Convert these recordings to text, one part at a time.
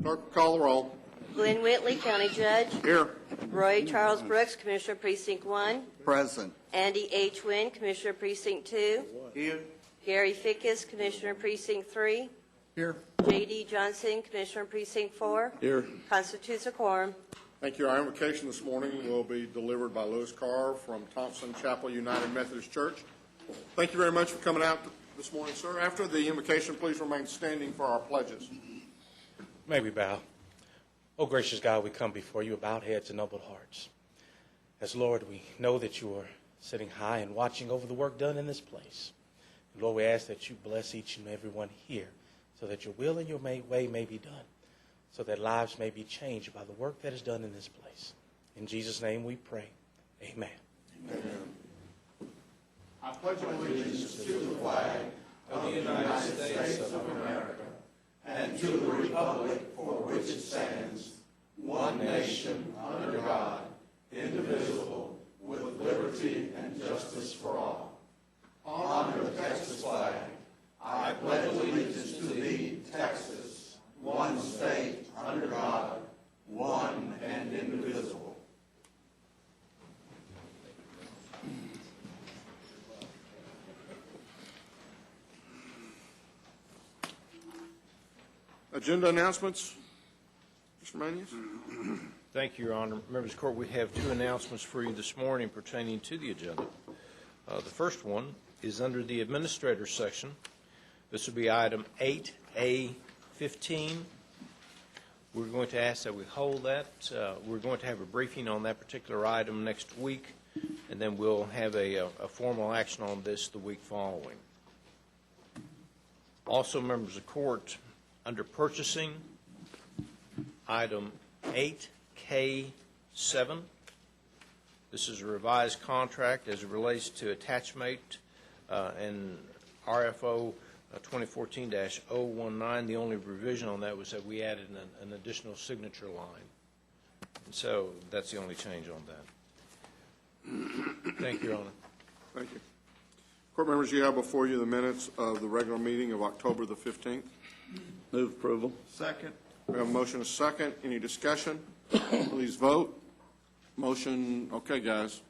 Clerk, call the roll. Glenn Whitley, County Judge. Here. Roy Charles Brooks, Commissioner Precinct 1. Present. Andy H. Wynn, Commissioner Precinct 2. Here. Gary Fickus, Commissioner Precinct 3. Here. J.D. Johnson, Commissioner Precinct 4. Here. Constitutes a quorum. Thank you. Our invocation this morning will be delivered by Lewis Carr from Thompson Chapel United Methodist Church. Thank you very much for coming out this morning, sir. After the invocation, please remain standing for our pledges. May we bow. Oh, gracious God, we come before you with bowed heads and noble hearts. As Lord, we know that you are sitting high and watching over the work done in this place. And Lord, we ask that you bless each and every one here so that your will and your way may be done, so that lives may be changed by the work that is done in this place. In Jesus' name we pray. Amen. Amen. I pledge allegiance to the flag of the United States of America and to the republic for which it stands, one nation under God, indivisible, with liberty and justice for all. Honor the Texas flag. I pledge allegiance to thee, Texas, one state under God, one and indivisible. Agenda announcements. Mr. Manius. Thank you, Your Honor. Members of the Court, we have two announcements for you this morning pertaining to the agenda. The first one is under the Administrator section. This will be item 8A15. We're going to ask that we hold that. We're going to have a briefing on that particular item next week, and then we'll have a formal action on this the week following. Also, members of the Court, under purchasing, item 8K7. This is a revised contract as it relates to attachment and RFO 2014-019. The only revision on that was that we added an additional signature line. And so that's the only change on that. Thank you, Your Honor. Thank you. Court members, you have before you the minutes of the regular meeting of October the 15th. Move approval. Second. We have a motion, a second. Any discussion? Please vote. Motion. Okay, guys.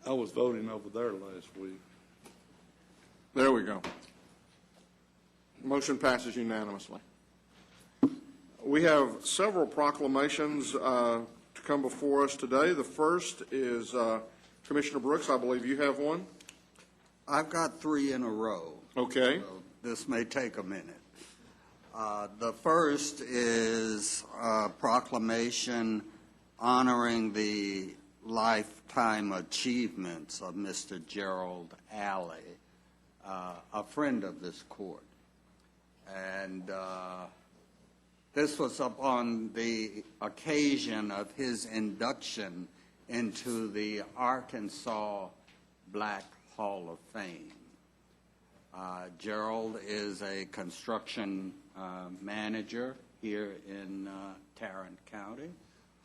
I was voting over there last week. There we go. Motion passes unanimously. We have several proclamations to come before us today. The first is Commissioner Brooks. I believe you have one. I've got three in a row. Okay. So this may take a minute. The first is a proclamation honoring the lifetime achievements of Mr. Gerald Alley, a friend of this court. And this was upon the occasion of his induction into the Arkansas Black Hall of Fame. Gerald is a construction manager here in Tarrant County.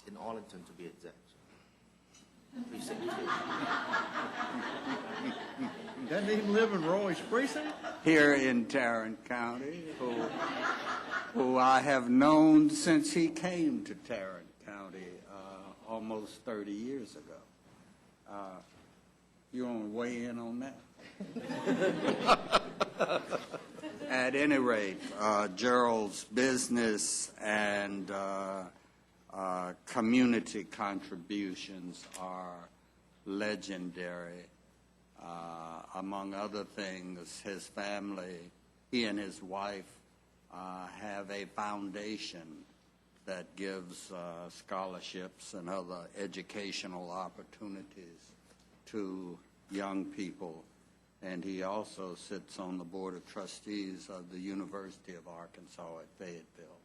In Arlington, to be exact. Doesn't even live in Roy's precinct? Here in Tarrant County, who I have known since he came to Tarrant County almost 30 years ago. You want to weigh in on that? At any rate, Gerald's business and community contributions are legendary. Among other things, his family, he and his wife, have a foundation that gives scholarships and other educational opportunities to young people. And he also sits on the Board of Trustees of the University of Arkansas at Fayetteville.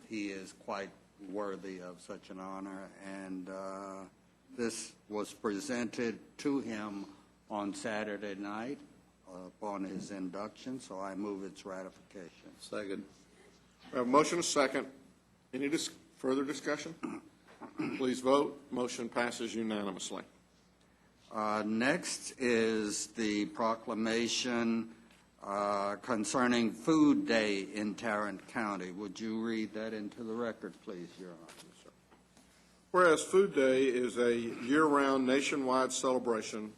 He is quite worthy of such an honor, and this was presented to him on Saturday night upon his induction, so I move its ratification. Second. We have a motion, a second. Any further discussion? Please vote. Motion passes unanimously. Next is the proclamation concerning Food Day in Tarrant County. Would you read that into the record, please, Your Honor? Whereas Food Day is a year-round nationwide celebration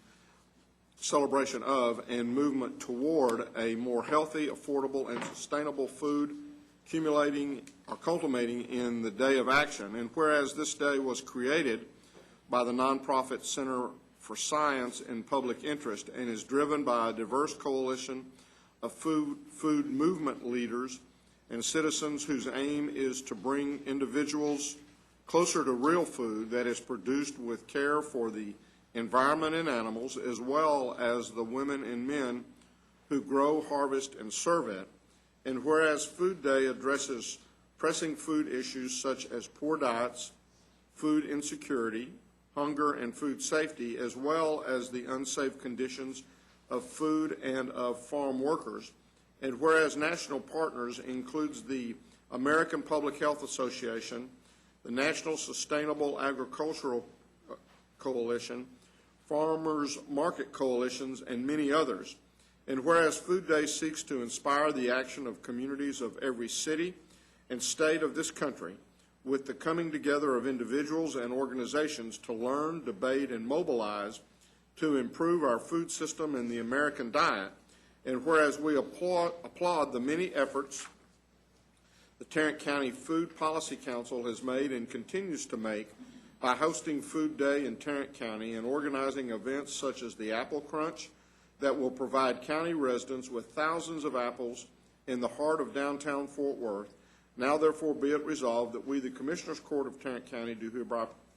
of and movement toward a more healthy, affordable, and sustainable food culminating in the Day of Action. And whereas this day was created by the nonprofit Center for Science and Public Interest and is driven by a diverse coalition of food movement leaders and citizens whose aim is to bring individuals closer to real food that is produced with care for the environment and animals, as well as the women and men who grow, harvest, and serve it. And whereas Food Day addresses pressing food issues such as poor diets, food insecurity, hunger, and food safety, as well as the unsafe conditions of food and of farm workers. And whereas national partners includes the American Public Health Association, the National Sustainable Agricultural Coalition, Farmers Market Coalitions, and many others. And whereas Food Day seeks to inspire the action of communities of every city and state of this country with the coming together of individuals and organizations to learn, debate, and mobilize to improve our food system and the American diet. And whereas we applaud the many efforts the Tarrant County Food Policy Council has made and continues to make by hosting Food Day in Tarrant County and organizing events such as the Apple Crunch that will provide county residents with thousands of apples in the heart of downtown Fort Worth. Now therefore be it resolved that we, the Commissioners Court of Tarrant County, do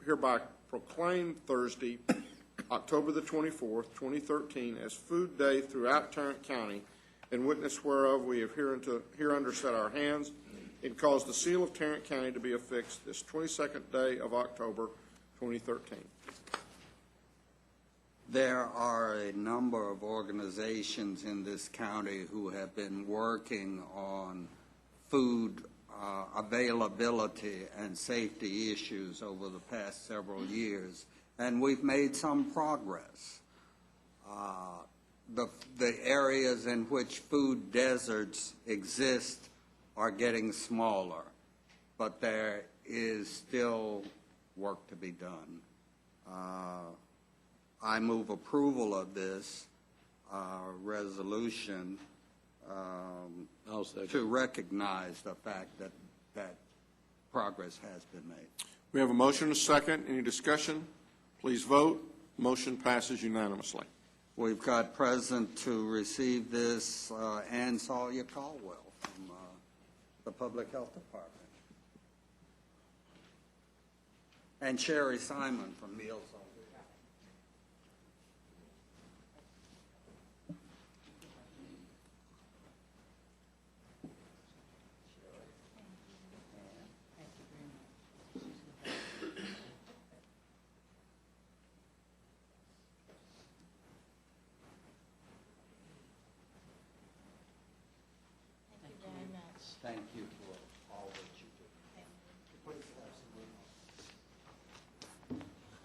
hereby proclaim Thursday, October the 24th, 2013, as Food Day throughout Tarrant County, in witness whereof we have hereunder set our hands and cause the seal of Tarrant County to be affixed this 22nd day of October, 2013. There are a number of organizations in this county who have been working on food availability and safety issues over the past several years, and we've made some progress. The areas in which food deserts exist are getting smaller, but there is still work to be done. I move approval of this resolution to recognize the fact that progress has been made. We have a motion and a second. Any discussion? Please vote. Motion passes unanimously. We've got present to receive this Ann Sawyer Caldwell from the Public Health Department, and Sherry Simon from Meals on Wheels. Thank you for all that you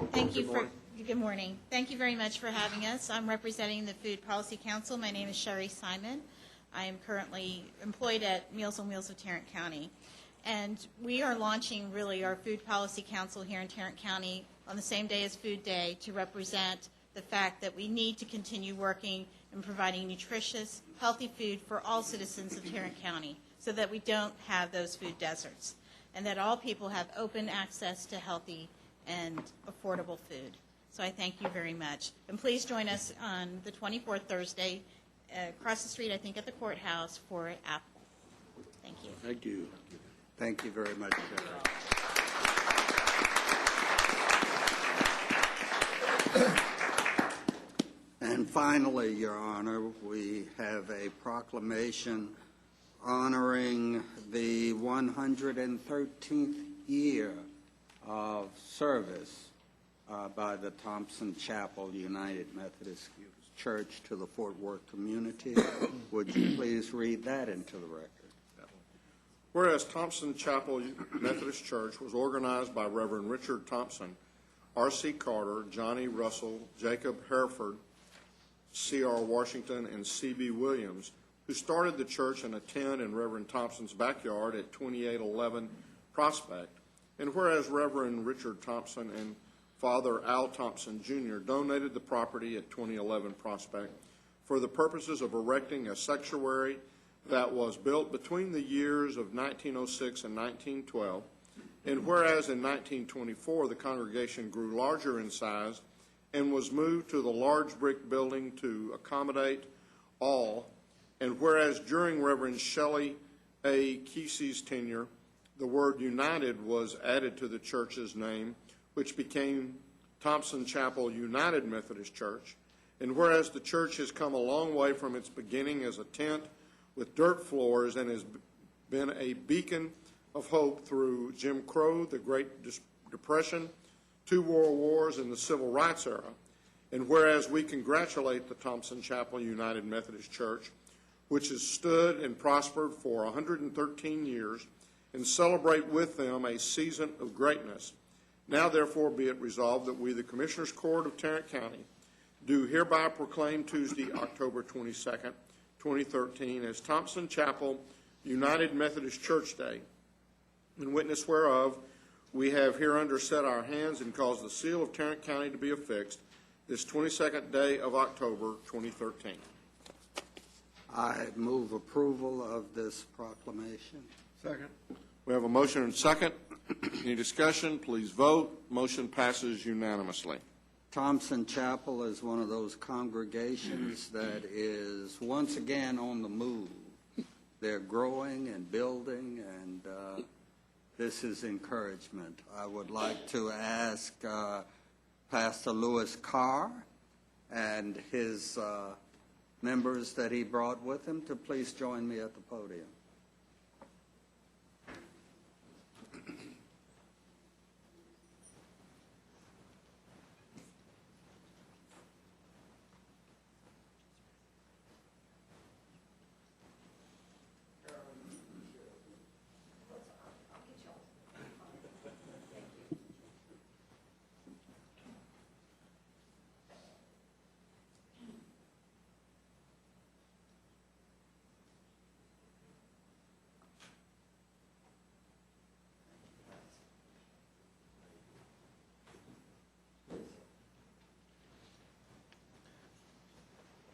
do. Thank you for, good morning. Thank you very much for having us. I'm representing the Food Policy Council. My name is Sherry Simon. I am currently employed at Meals on Wheels of Tarrant County. And we are launching really our Food Policy Council here in Tarrant County on the same day as Food Day to represent the fact that we need to continue working and providing nutritious, healthy food for all citizens of Tarrant County, so that we don't have those food deserts, and that all people have open access to healthy and affordable food. So I thank you very much. And please join us on the 24th, Thursday, across the street, I think, at the courthouse for Apple. Thank you. Thank you. Thank you very much, Sherry. And finally, Your Honor, we have a proclamation honoring the 113th year of service by the Thompson Chapel United Methodist Church to the Fort Worth community. Would you please read that into the record? Whereas Thompson Chapel Methodist Church was organized by Reverend Richard Thompson, R.C. Carter, Johnny Russell, Jacob Hereford, C.R. Washington, and C.B. Williams, who started the church in a tent in Reverend Thompson's backyard at 2811 Prospect. And whereas Reverend Richard Thompson and Father Al Thompson, Jr. donated the property at 2011 Prospect for the purposes of erecting a sanctuary that was built between the years of 1906 and 1912, and whereas in 1924 the congregation grew larger in size and was moved to the large brick building to accommodate all, and whereas during Reverend Shelley A. Kesey's tenure, the word United was added to the church's name, which became Thompson Chapel United Methodist Church, and whereas the church has come a long way from its beginning as a tent with dirt floors and has been a beacon of hope through Jim Crow, the Great Depression, 2 world wars, and the Civil Rights era, and whereas we congratulate the Thompson Chapel United Methodist Church, which has stood and prospered for 113 years, and celebrate with them a season of greatness. Now, therefore, be it resolved that we, the Commissioners' Court of Tarrant County, do hereby proclaim Tuesday, October 22nd, 2013, as Thompson Chapel United Methodist Church Day, in witness whereof we have hereunder set our hands and caused the seal of Tarrant County to be affixed this 22nd day of October, 2013. I move approval of this proclamation. Second. We have a motion and second. Any discussion? Please vote. Motion passes unanimously. Thompson Chapel is one of those congregations that is once again on the move. They're growing and building, and this is encouragement. I would like to ask Pastor Lewis Carr and his members that he brought with him to please join me at the podium.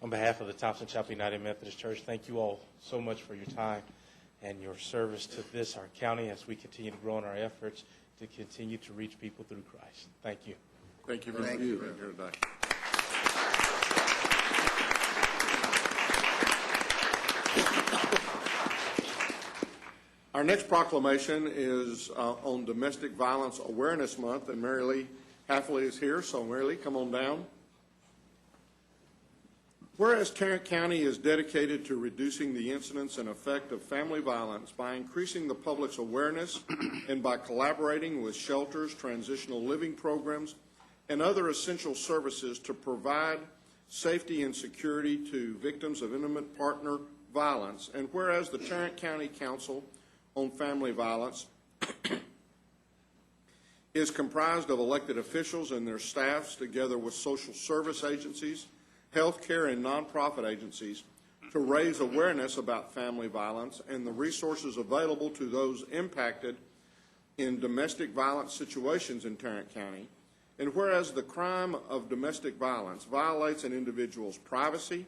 On behalf of the Thompson Chapel United Methodist Church, thank you all so much for your time and your service to this, our county, as we continue to grow in our efforts to continue to reach people through Christ. Thank you. Thank you for being here today. Our next proclamation is on Domestic Violence Awareness Month, and Mary Lee Hafley is here, so Mary Lee, come on down. Whereas Tarrant County is dedicated to reducing the incidence and effect of family violence by increasing the public's awareness and by collaborating with shelters, transitional living programs, and other essential services to provide safety and security to victims of intimate partner violence, and whereas the Tarrant County Council on Family Violence is comprised of elected officials and their staffs, together with social service agencies, healthcare, and nonprofit agencies, to raise awareness about family violence and the resources available to those impacted in domestic violence situations in Tarrant County. And whereas the crime of domestic violence violates an individual's privacy,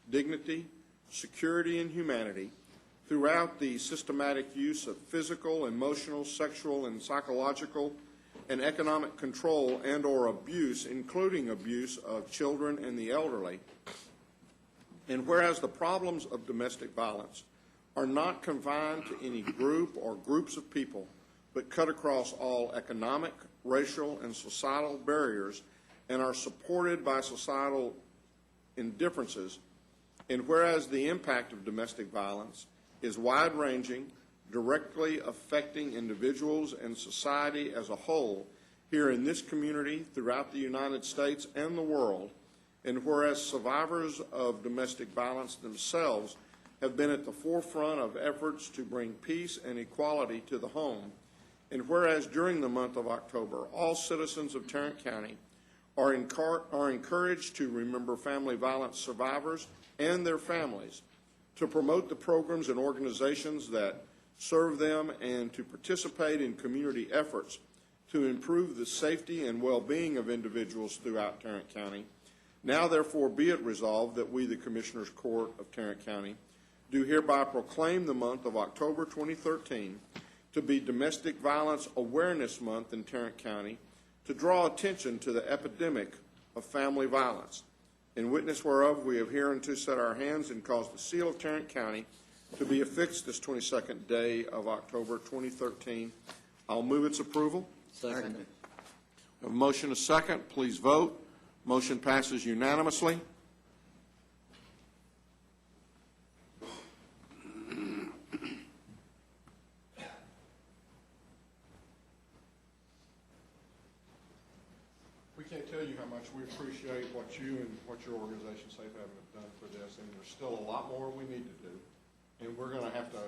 dignity, security, and humanity throughout the systematic use of physical, emotional, sexual, and psychological and economic control and or abuse, including abuse of children and the elderly. And whereas the problems of domestic violence are not confined to any group or groups of people, but cut across all economic, racial, and societal barriers and are supported by societal indifferences, and whereas the impact of domestic violence is wide-ranging, directly affecting individuals and society as a whole here in this community, throughout the United States and the world, and whereas survivors of domestic violence themselves have been at the forefront of efforts to bring peace and equality to the home, and whereas during the month of October, all citizens of Tarrant County are encouraged to remember family violence survivors and their families, to promote the programs and organizations that serve them, and to participate in community efforts to improve the safety and well-being of individuals throughout Tarrant County. Now, therefore, be it resolved that we, the Commissioners Court of Tarrant County, do hereby proclaim the month of October 2013 to be Domestic Violence Awareness Month in Tarrant County, to draw attention to the epidemic of family violence. In witness whereof, we have hereunto set our hands and caused the seal of Tarrant County to be affixed this 22nd day of October 2013. I'll move its approval. Second. A motion, a second. Please vote. Motion passes unanimously. We can't tell you how much we appreciate what you and what your organization, Safe Haven, have done for this, and there's still a lot more we need to do. And we're going to have to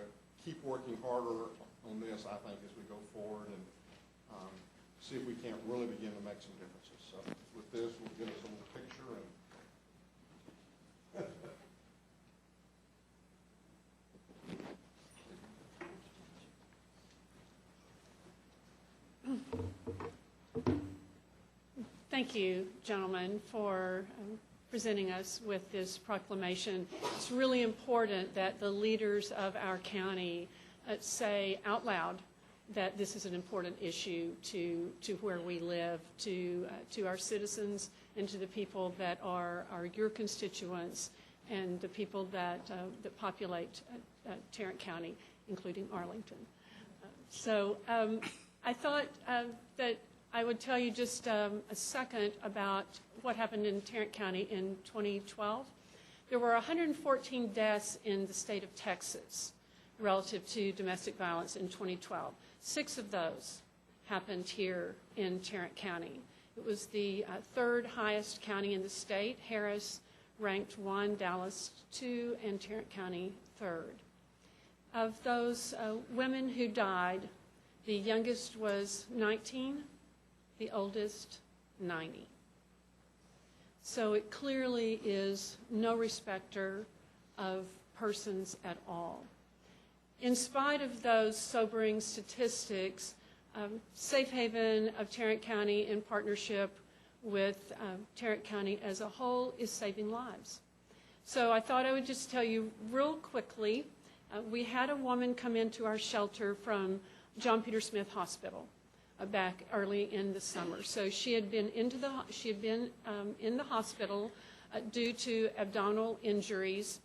keep working harder on this, I think, as we go forward, and see if we can't really begin to make some differences. So with this, we'll get us a little picture. Thank you, gentlemen, for presenting us with this proclamation. It's really important that the leaders of our county say out loud that this is an important issue to where we live, to our citizens, and to the people that are your constituents and the people that populate Tarrant County, including Arlington. So I thought that I would tell you just a second about what happened in Tarrant County in 2012. There were 114 deaths in the state of Texas relative to domestic violence in 2012. 6 of those happened here in Tarrant County. It was the third highest county in the state. Harris ranked 1, Dallas 2, and Tarrant County 3rd. Of those women who died, the youngest was 19, the oldest 90. So it clearly is no respecter of persons at all. In spite of those sobering statistics, Safe Haven of Tarrant County, in partnership with Tarrant County as a whole, is saving lives. So I thought I would just tell you real quickly, we had a woman come into our shelter from John Peter Smith Hospital back early in the summer. So she had been in the hospital due to abdominal injuries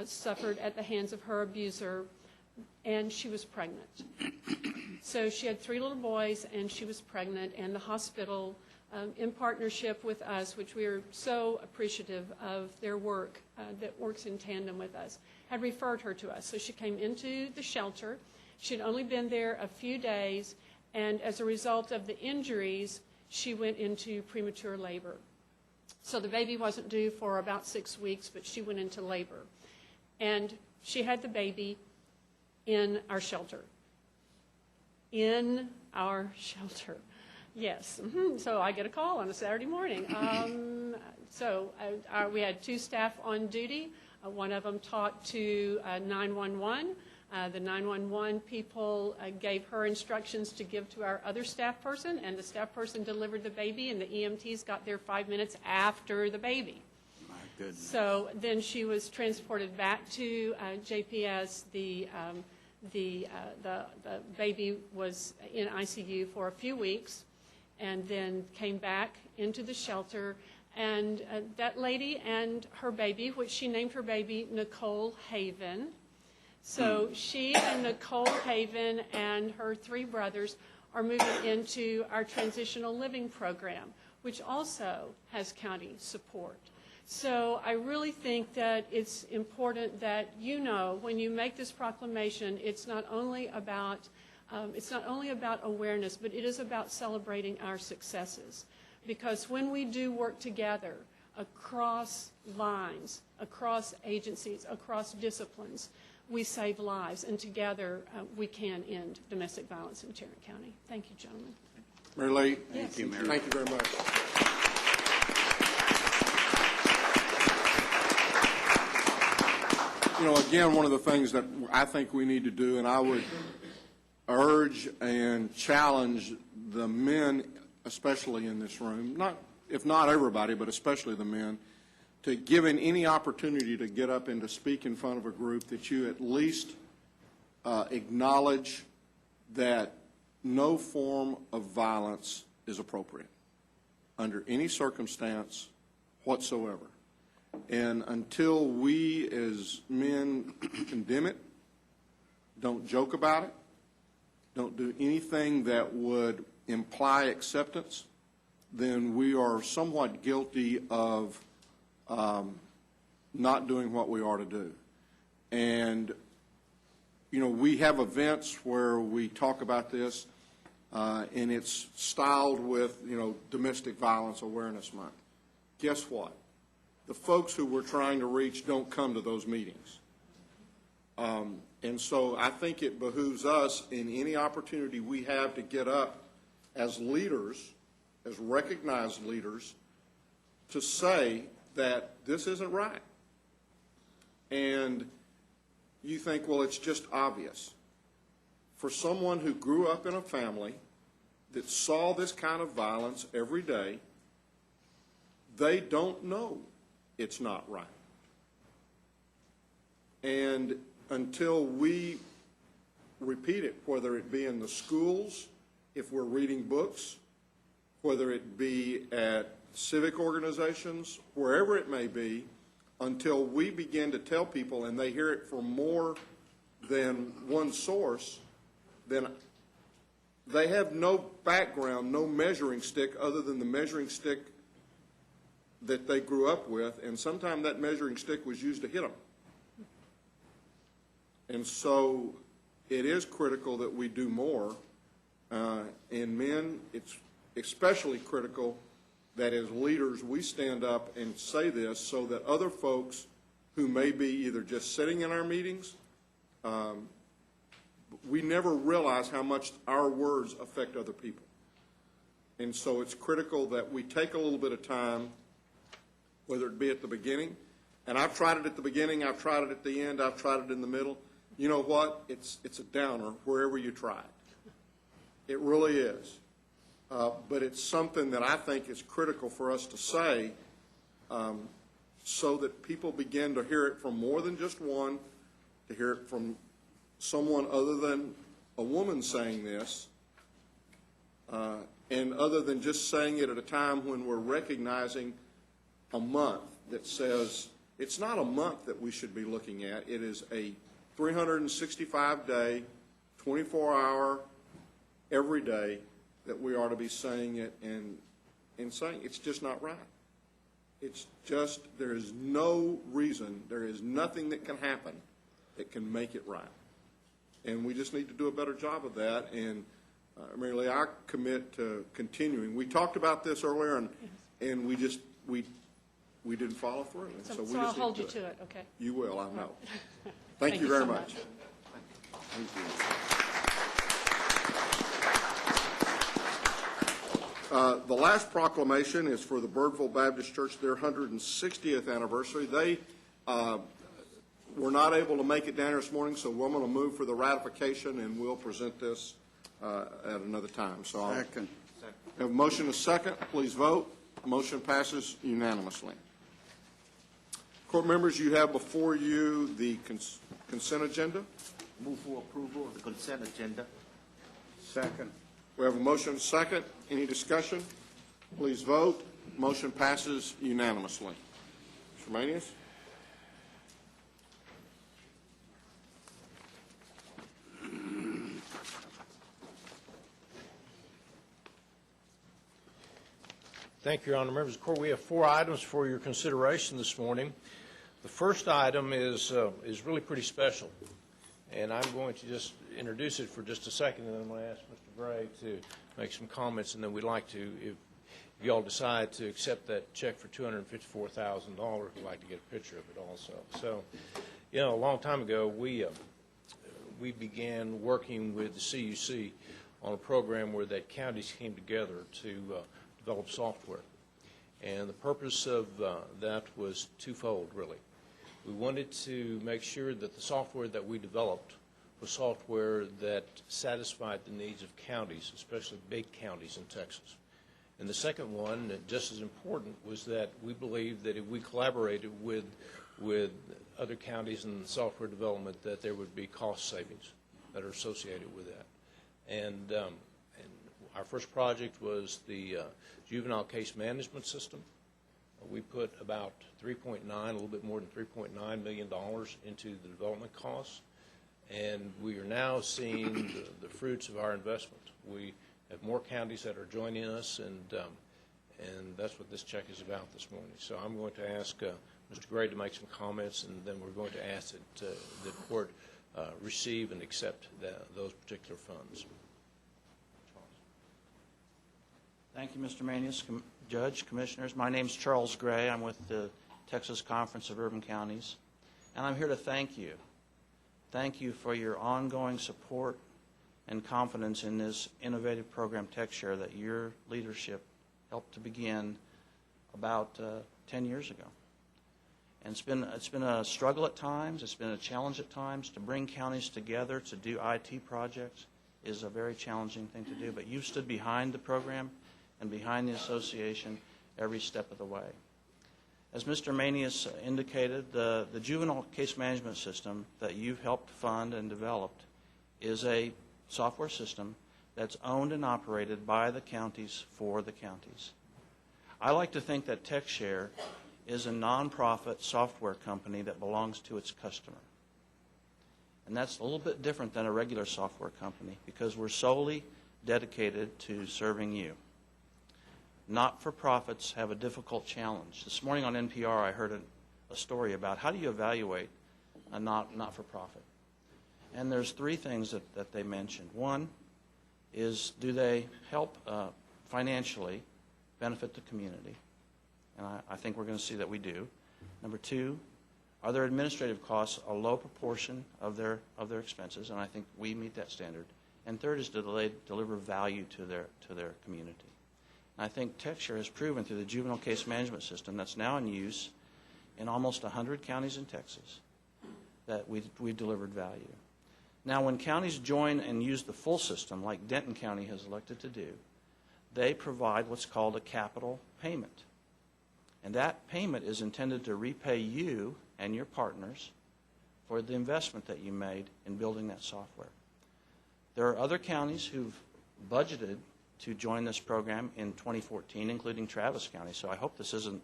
suffered at the hands of her abuser, and she was pregnant. So she had 3 little boys, and she was pregnant, and the hospital, in partnership with us, which we are so appreciative of their work that works in tandem with us, had referred her to us. So she came into the shelter. She had only been there a few days, and as a result of the injuries, she went into premature labor. So the baby wasn't due for about 6 weeks, but she went into labor. And she had the baby in our shelter. In our shelter. Yes. So I get a call on a Saturday morning. We had 2 staff on duty. One of them talked to 911. The 911 people gave her instructions to give to our other staff person, and the staff person delivered the baby, and the EMTs got there 5 minutes after the baby. My goodness. So then she was transported back to JPS. The baby was in ICU for a few weeks, and then came back into the shelter. And that lady and her baby, which she named her baby Nicole Haven. So she and Nicole Haven and her 3 brothers are moving into our transitional living program, which also has county support. So I really think that it's important that you know, when you make this proclamation, it's not only about awareness, but it is about celebrating our successes. Because when we do work together across lines, across agencies, across disciplines, we save lives, and together we can end domestic violence in Tarrant County. Thank you, gentlemen. Mary Lee. Yes. Thank you, Mary. Thank you very much. again, one of the things that I think we need to do, and I would urge and challenge the men, especially in this room, if not everybody, but especially the men, to given any opportunity to get up and to speak in front of a group, that you at least acknowledge that no form of violence is appropriate under any circumstance whatsoever. And until we as men condemn it, don't joke about it, don't do anything that would imply acceptance, then we are somewhat guilty of not doing what we ought to do. And, we have events where we talk about this, and it's styled with, Domestic Violence Awareness Month. Guess what? The folks who we're trying to reach don't come to those meetings. And so I think it behooves us, in any opportunity we have to get up as leaders, as recognized leaders, to say that this isn't right. And you think, well, it's just obvious. For someone who grew up in a family that saw this kind of violence every day, they don't know it's not right. And until we repeat it, whether it be in the schools, if we're reading books, whether it be at civic organizations, wherever it may be, until we begin to tell people and they hear it from more than one source, then they have no background, no measuring stick other than the measuring stick that they grew up with, and sometimes that measuring stick was used to hit them. And so it is critical that we do more. And men, it's especially critical that as leaders we stand up and say this so that other folks who may be either just sitting in our meetings, we never realize how much our words affect other people. And so it's critical that we take a little bit of time, whether it be at the beginning, and I've tried it at the beginning, I've tried it at the end, I've tried it in the middle. You know what? It's a downer wherever you try it. It really is. But it's something that I think is critical for us to say so that people begin to hear it from more than just one, to hear it from someone other than a woman saying this, and other than just saying it at a time when we're recognizing a month that says it's not a month that we should be looking at. It is a 365-day, 24-hour, every day that we ought to be saying it and saying it's just not right. It's just, there is no reason, there is nothing that can happen that can make it right. And we just need to do a better job of that. And Mary Lee, I commit to continuing. We talked about this earlier, and we didn't follow through. And so we just I'll hold you do to it, okay? You will, I know. Thank you very so much. Thank you. The last proclamation is for the Birdville Baptist Church, their 160th anniversary. They were not able to make it down here this morning, so we're going to move for the ratification, and we'll present this at another time. So I'll Second. have a motion and a second. Please vote. Motion passes unanimously. Court members, you have before you the consent agenda. Move for approval of the consent agenda. Second. We have a motion and a second. Any discussion? Please vote. Motion passes unanimously. Mr. Manius? Thank you, Your Honor. Members of the Court, we have 4 items for your consideration this morning. The first item is really pretty special, and I'm going to just introduce it for just a second, and then I'm going to ask Mr. Gray to make some comments, and then we'd like to, if you all decide to accept that check for $254,000, we'd like to get a picture of it also. So, a long time ago, we began working with the CUC on a program where that counties came together to develop software. And the purpose of that was twofold, really. We wanted to make sure that the software that we developed was software that satisfied the needs of counties, especially big counties in Texas. And the second one, just as important, was that we believed that if we collaborated with other counties in software development, that there would be cost savings that are associated with that. And our first project was the Juvenile Case Management System. We put about a little bit more than $3.9 million into the development costs, and we are now seeing the fruits of our investment. We have more counties that are joining us, and that's what this check is about this morning. So I'm going to ask Mr. Gray to make some comments, and then we're going to ask that the court receive and accept those particular funds. Thank you, Mr. Manius. Judge, Commissioners, my name is Charles Gray. I'm with the Texas Conference of Urban Counties, and I'm here to thank you. Thank you for your ongoing support and confidence in this innovative program, TechShare, that your leadership helped to begin about 10 years ago. And it's been a struggle at times. It's been a challenge at times. To bring counties together to do IT projects is a very challenging thing to do. But you've stood behind the program and behind the association every step of the way. As Mr. Manius indicated, the Juvenile Case Management System that you've helped fund and developed is a software system that's owned and operated by the counties for the counties. I like to think that TechShare is a nonprofit software company that belongs to its customer. And that's a little bit different than a regular software company because we're solely dedicated to serving you. Not-for-profits have a difficult challenge. This morning on NPR I heard a story about how do you evaluate a not-for-profit. And there's three things that they mentioned. One is, do they help financially benefit the community? And I think we're going to see that we do. Number two, are their administrative costs a low proportion of their expenses? And I think we meet that standard. And third is, do they deliver value to their community? And I think TechShare has proven through the Juvenile Case Management System that's now in use in almost 100 counties in Texas that we've delivered value. Now, when counties join and use the full system, like Denton County has elected to do, they provide what's called a capital payment. And that payment is intended to repay you and your partners for the investment that you made in building that software. There are other counties who've budgeted to join this program in 2014, including Travis County. So I hope this isn't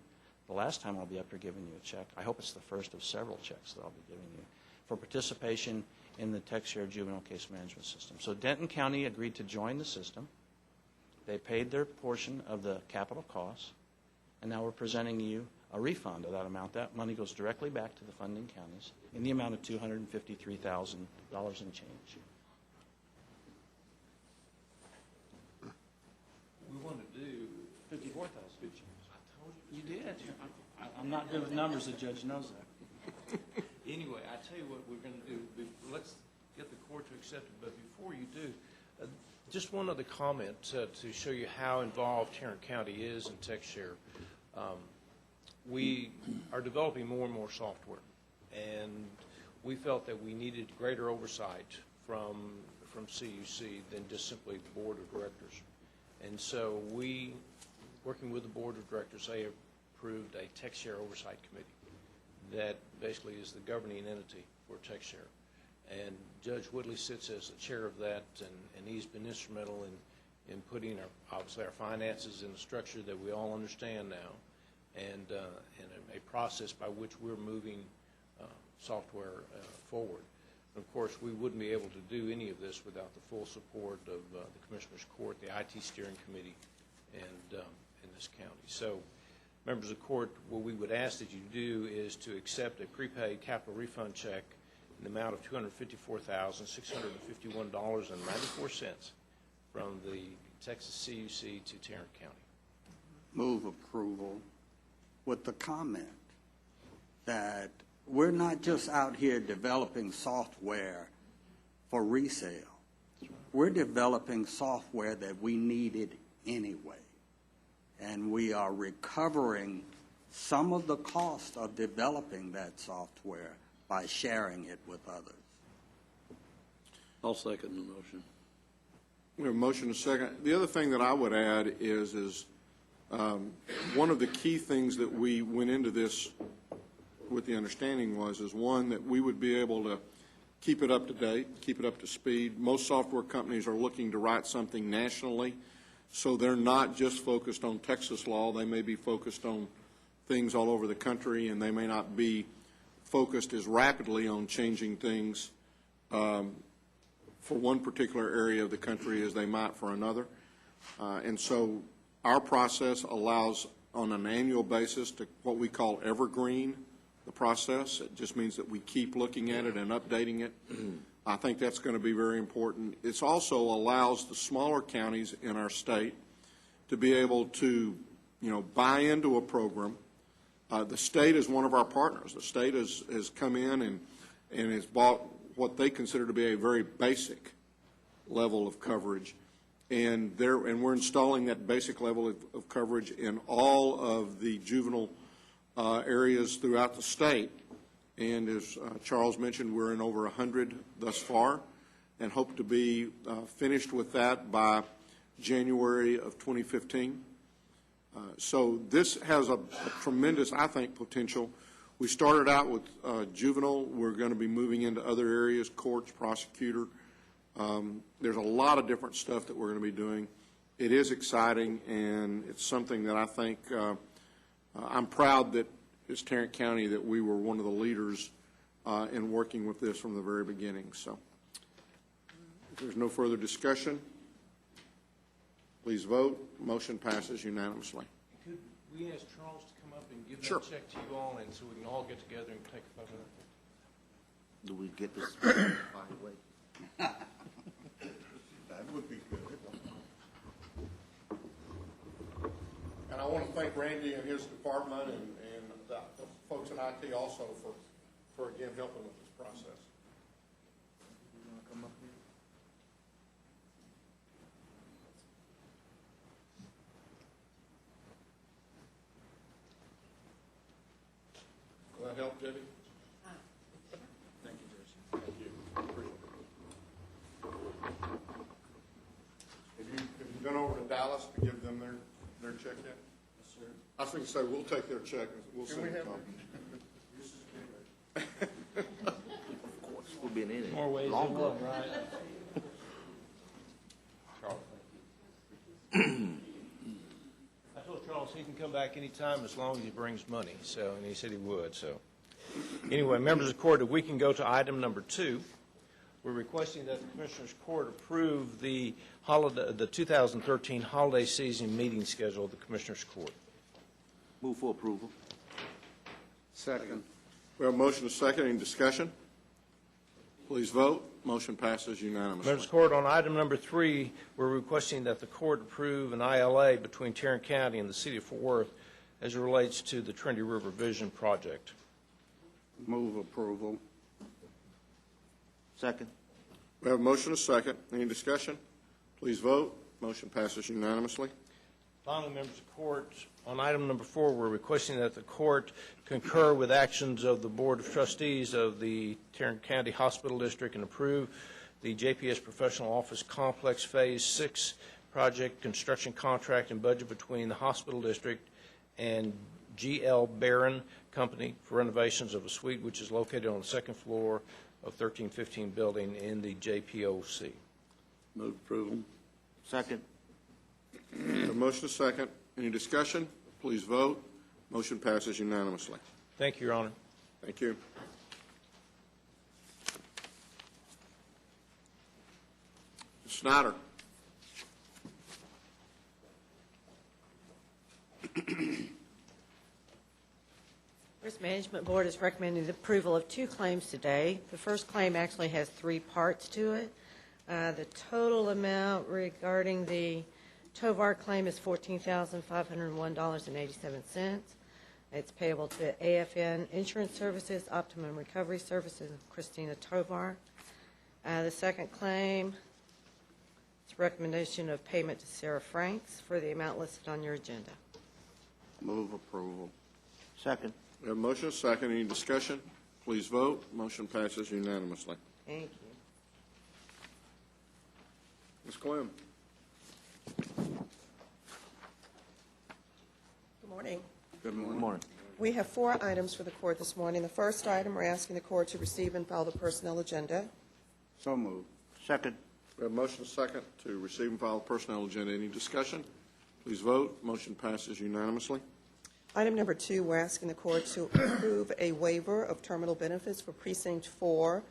the last time I'll be up here giving you a check. I hope it's the first of several checks that I'll be giving you for participation in the TechShare Juvenile Case Management System. So Denton County agreed to join the system. They paid their portion of the capital costs, and now we're presenting you a refund of that amount. That money goes directly back to the funding counties in the amount of $253,000 and change. We want to do 54,000. I told You did. I'm not good with numbers. The judge knows that. Anyway, I tell you what we're going to do. Let's get the court to accept it. But before you do, just one other comment to show you how involved Tarrant County is in TechShare. We are developing more and more software, and we felt that we needed greater oversight from CUC than just simply the board of directors. And so we, working with the board of directors, they approved a TechShare Oversight Committee that basically is the governing entity for TechShare. And Judge Woodley sits as the chair of that, and he's been instrumental in putting obviously our finances in a structure that we all understand now, and a process by which we're moving software forward. And of course, we wouldn't be able to do any of this without the full support of the Commissioners Court, the IT Steering Committee, and in this county. So, members of the court, what we would ask that you do is to accept a prepaid capital refund check in the amount of $254,651.94 from the Texas CUC to Tarrant County. Move approval with the comment that we're not just out here developing software for resale. We're developing software that we needed anyway. And we are recovering some of the cost of developing that software by sharing it with others. I'll second the motion. We have a motion and a second. The other thing that I would add is one of the key things that we went into this with the understanding is one, that we would be able to keep it up to date, keep it up to speed. Most software companies are looking to write something nationally, so they're not just focused on Texas law. They may be focused on things all over the country, and they may not be focused as rapidly on changing things for one particular area of the country as they might for another. And so our process allows on an annual basis to what we call evergreen the process. It just means that we keep looking at it and updating it. I think that's going to be very important. It also allows the smaller counties in our state to be able to, buy into a program. The state is one of our partners. The state has come in and has bought what they consider to be a very basic level of coverage. And we're installing that basic level of coverage in all of the juvenile areas throughout the state. And as Charles mentioned, we're in over 100 thus far and hope to be finished with that by January of 2015. So this has a tremendous, I think, potential. We started out with juvenile. We're going to be moving into other areas, courts, prosecutor. There's a lot of different stuff that we're going to be doing. It is exciting, and it's something that I think I'm proud that as Tarrant County that we were one of the leaders in working with this from the very beginning. So if there's no further discussion, please vote. Motion passes unanimously. Could we ask Charles to come up and give Sure. that check to you all, and so we can all get together and take a photo? Do we get this by the way? That would be good. And I want to thank Randy and his department and the folks in IT also for again helping with this process. You want to come up here? Will that help, Debbie? Thank you, Jason. Thank you. Appreciate it. Have you been over to Dallas to give them their check yet? Yes, sir. I was going to say, we'll take their check and we'll send it to them. Of course, we've been in it. More ways than longer. one, right? Charles, thank you. I told Charles he can come back anytime as long as he brings money, and he said he would, so. Anyway, members of the court, if we can go to item number 2, we're requesting that the Commissioners Court approve the 2013 holiday season meeting schedule of the Commissioners Court. Move for approval. Second. We have a motion to second. Any discussion? Please vote. Motion passes unanimously. Members of the court, on item number 3, we're requesting that the court approve an ILA between Tarrant County and the City of Fort Worth as it relates to the Trinity River Vision Project. Move approval. Second. We have a motion to second. Any discussion? Please vote. Motion passes unanimously. Finally, members of the court, on item number 4, we're requesting that the court concur with actions of the Board of Trustees of the Tarrant County Hospital District and approve the JPS Professional Office Complex Phase 6 project construction contract and budget between the Hospital District and G.L. Barron Company for renovations of a suite which is located on the second floor of 1315 building in the JPOC. Move approval. Second. A motion to second. Any discussion? Please vote. Motion passes unanimously. Thank you, Your Honor. Thank you. Snyder. Risk Management Board is recommending the approval of 2 claims today. The first claim actually has 3 parts to it. The total amount regarding the Tovar claim is $14,501.87. It's payable to AFN Insurance Services, Optimum Recovery Services, and Christina Tovar. The second claim is recommendation of payment to Sarah Franks for the amount listed on your agenda. Move approval. Second. We have a motion, a second. Any discussion? Please vote. Motion passes unanimously. Thank you. Ms. Clem. Good morning. Good morning. Good morning. We have 4 items for the court this morning. The first item, we're asking the court to receive and file the personnel agenda. So moved. Second. We have a motion, a second, to receive and file the personnel agenda. Any discussion? Please vote. Motion passes unanimously. Item number 2, we're asking the court to approve a waiver of terminal benefits for Precinct 4.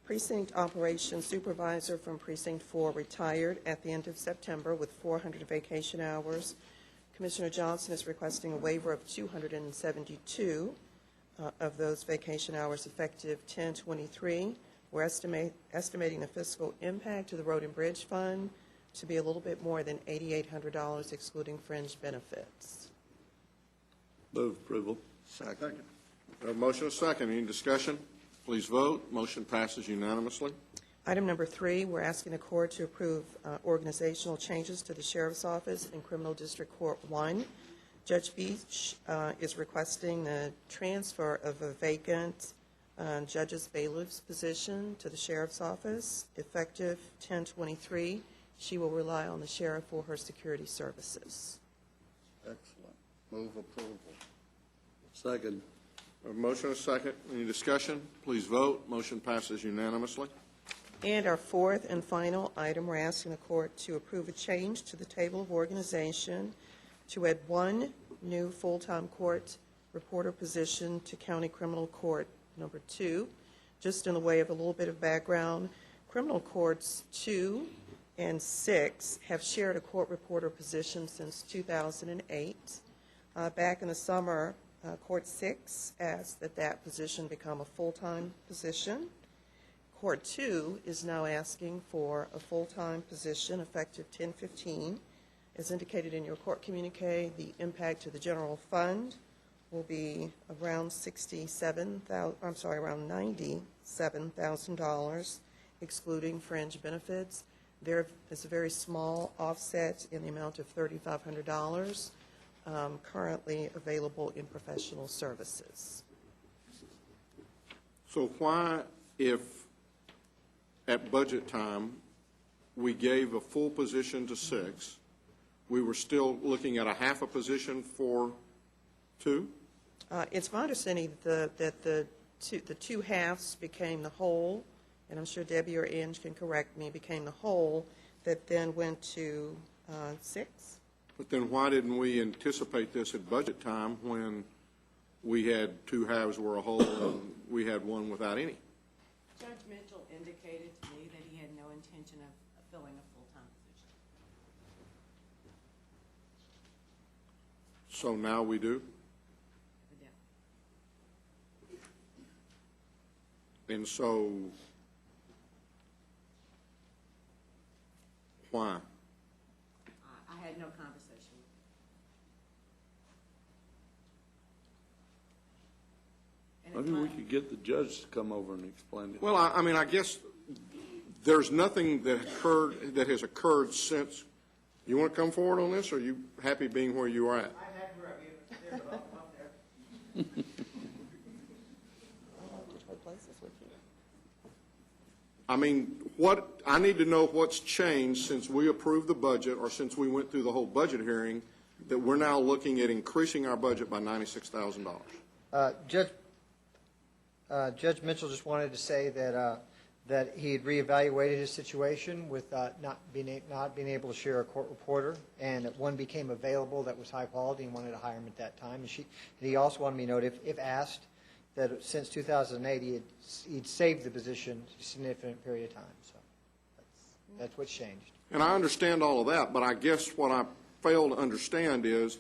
Precinct Operations Supervisor from Precinct 4 retired at the end of September with 400 vacation hours. Commissioner Johnson is requesting a waiver of 272 of those vacation hours effective 10/23. We're estimating the fiscal impact to the Road and Bridge Fund to be a little bit more than $8,800 excluding fringe benefits. Move approval. Second. We have a motion, a second. Any discussion? Please vote. Motion passes unanimously. Item number 3, we're asking the court to approve organizational changes to the Sheriff's Office in Criminal District Court 1. Judge Beach is requesting the transfer of a vacant judge's bailiff's position to the Sheriff's Office. Effective 10/23, she will rely on the sheriff for her security services. Excellent. Move approval. Second. We have a motion, a second. Any discussion? Please vote. Motion passes unanimously. And our fourth and final item, we're asking the court to approve a change to the table of organization to add 1 new full-time court reporter position to County Criminal Court number 2. Just in the way of a little bit of background, Criminal Courts 2 and 6 have shared a court reporter position since 2008. Back in the summer, Court 6 asked that that position become a full-time position. Court 2 is now asking for a full-time position effective 10/15. As indicated in your court communique, the impact to the general fund will be around around $97,000, excluding fringe benefits. There is a very small offset in the amount of $3,500 currently available in professional services. So why, if at budget time we gave a full position to 6, we were still looking at a half a position for 2? It's my understanding that the two halves became the whole, and I'm sure Debbie or Ange can correct me, became the whole that then went to 6. But then why didn't we anticipate this at budget time when we had 2 halves were a whole and we had 1 without any? Judge Mitchell indicated to me that he had no intention of filling a full-time position. So now we do? And so, why? I had no conversation. Maybe we could get the judge to come over and explain it. Well, I mean, I guess there's nothing that has occurred since. You want to come forward on this, or are you happy being where you are at? I'm happy where I'm there. I mean, I need to know what's changed since we approved the budget or since we went through the whole budget hearing that we're now looking at increasing our budget by $96,000. Judge Mitchell just wanted to say that he had reevaluated his situation with not being able to share a court reporter, and that one became available that was high quality and wanted to hire him at that time. And he also wanted me to note, if asked, that since 2008 he'd saved the position a significant period of time. So that's what's changed. And I understand all of that, but I guess what I fail to understand is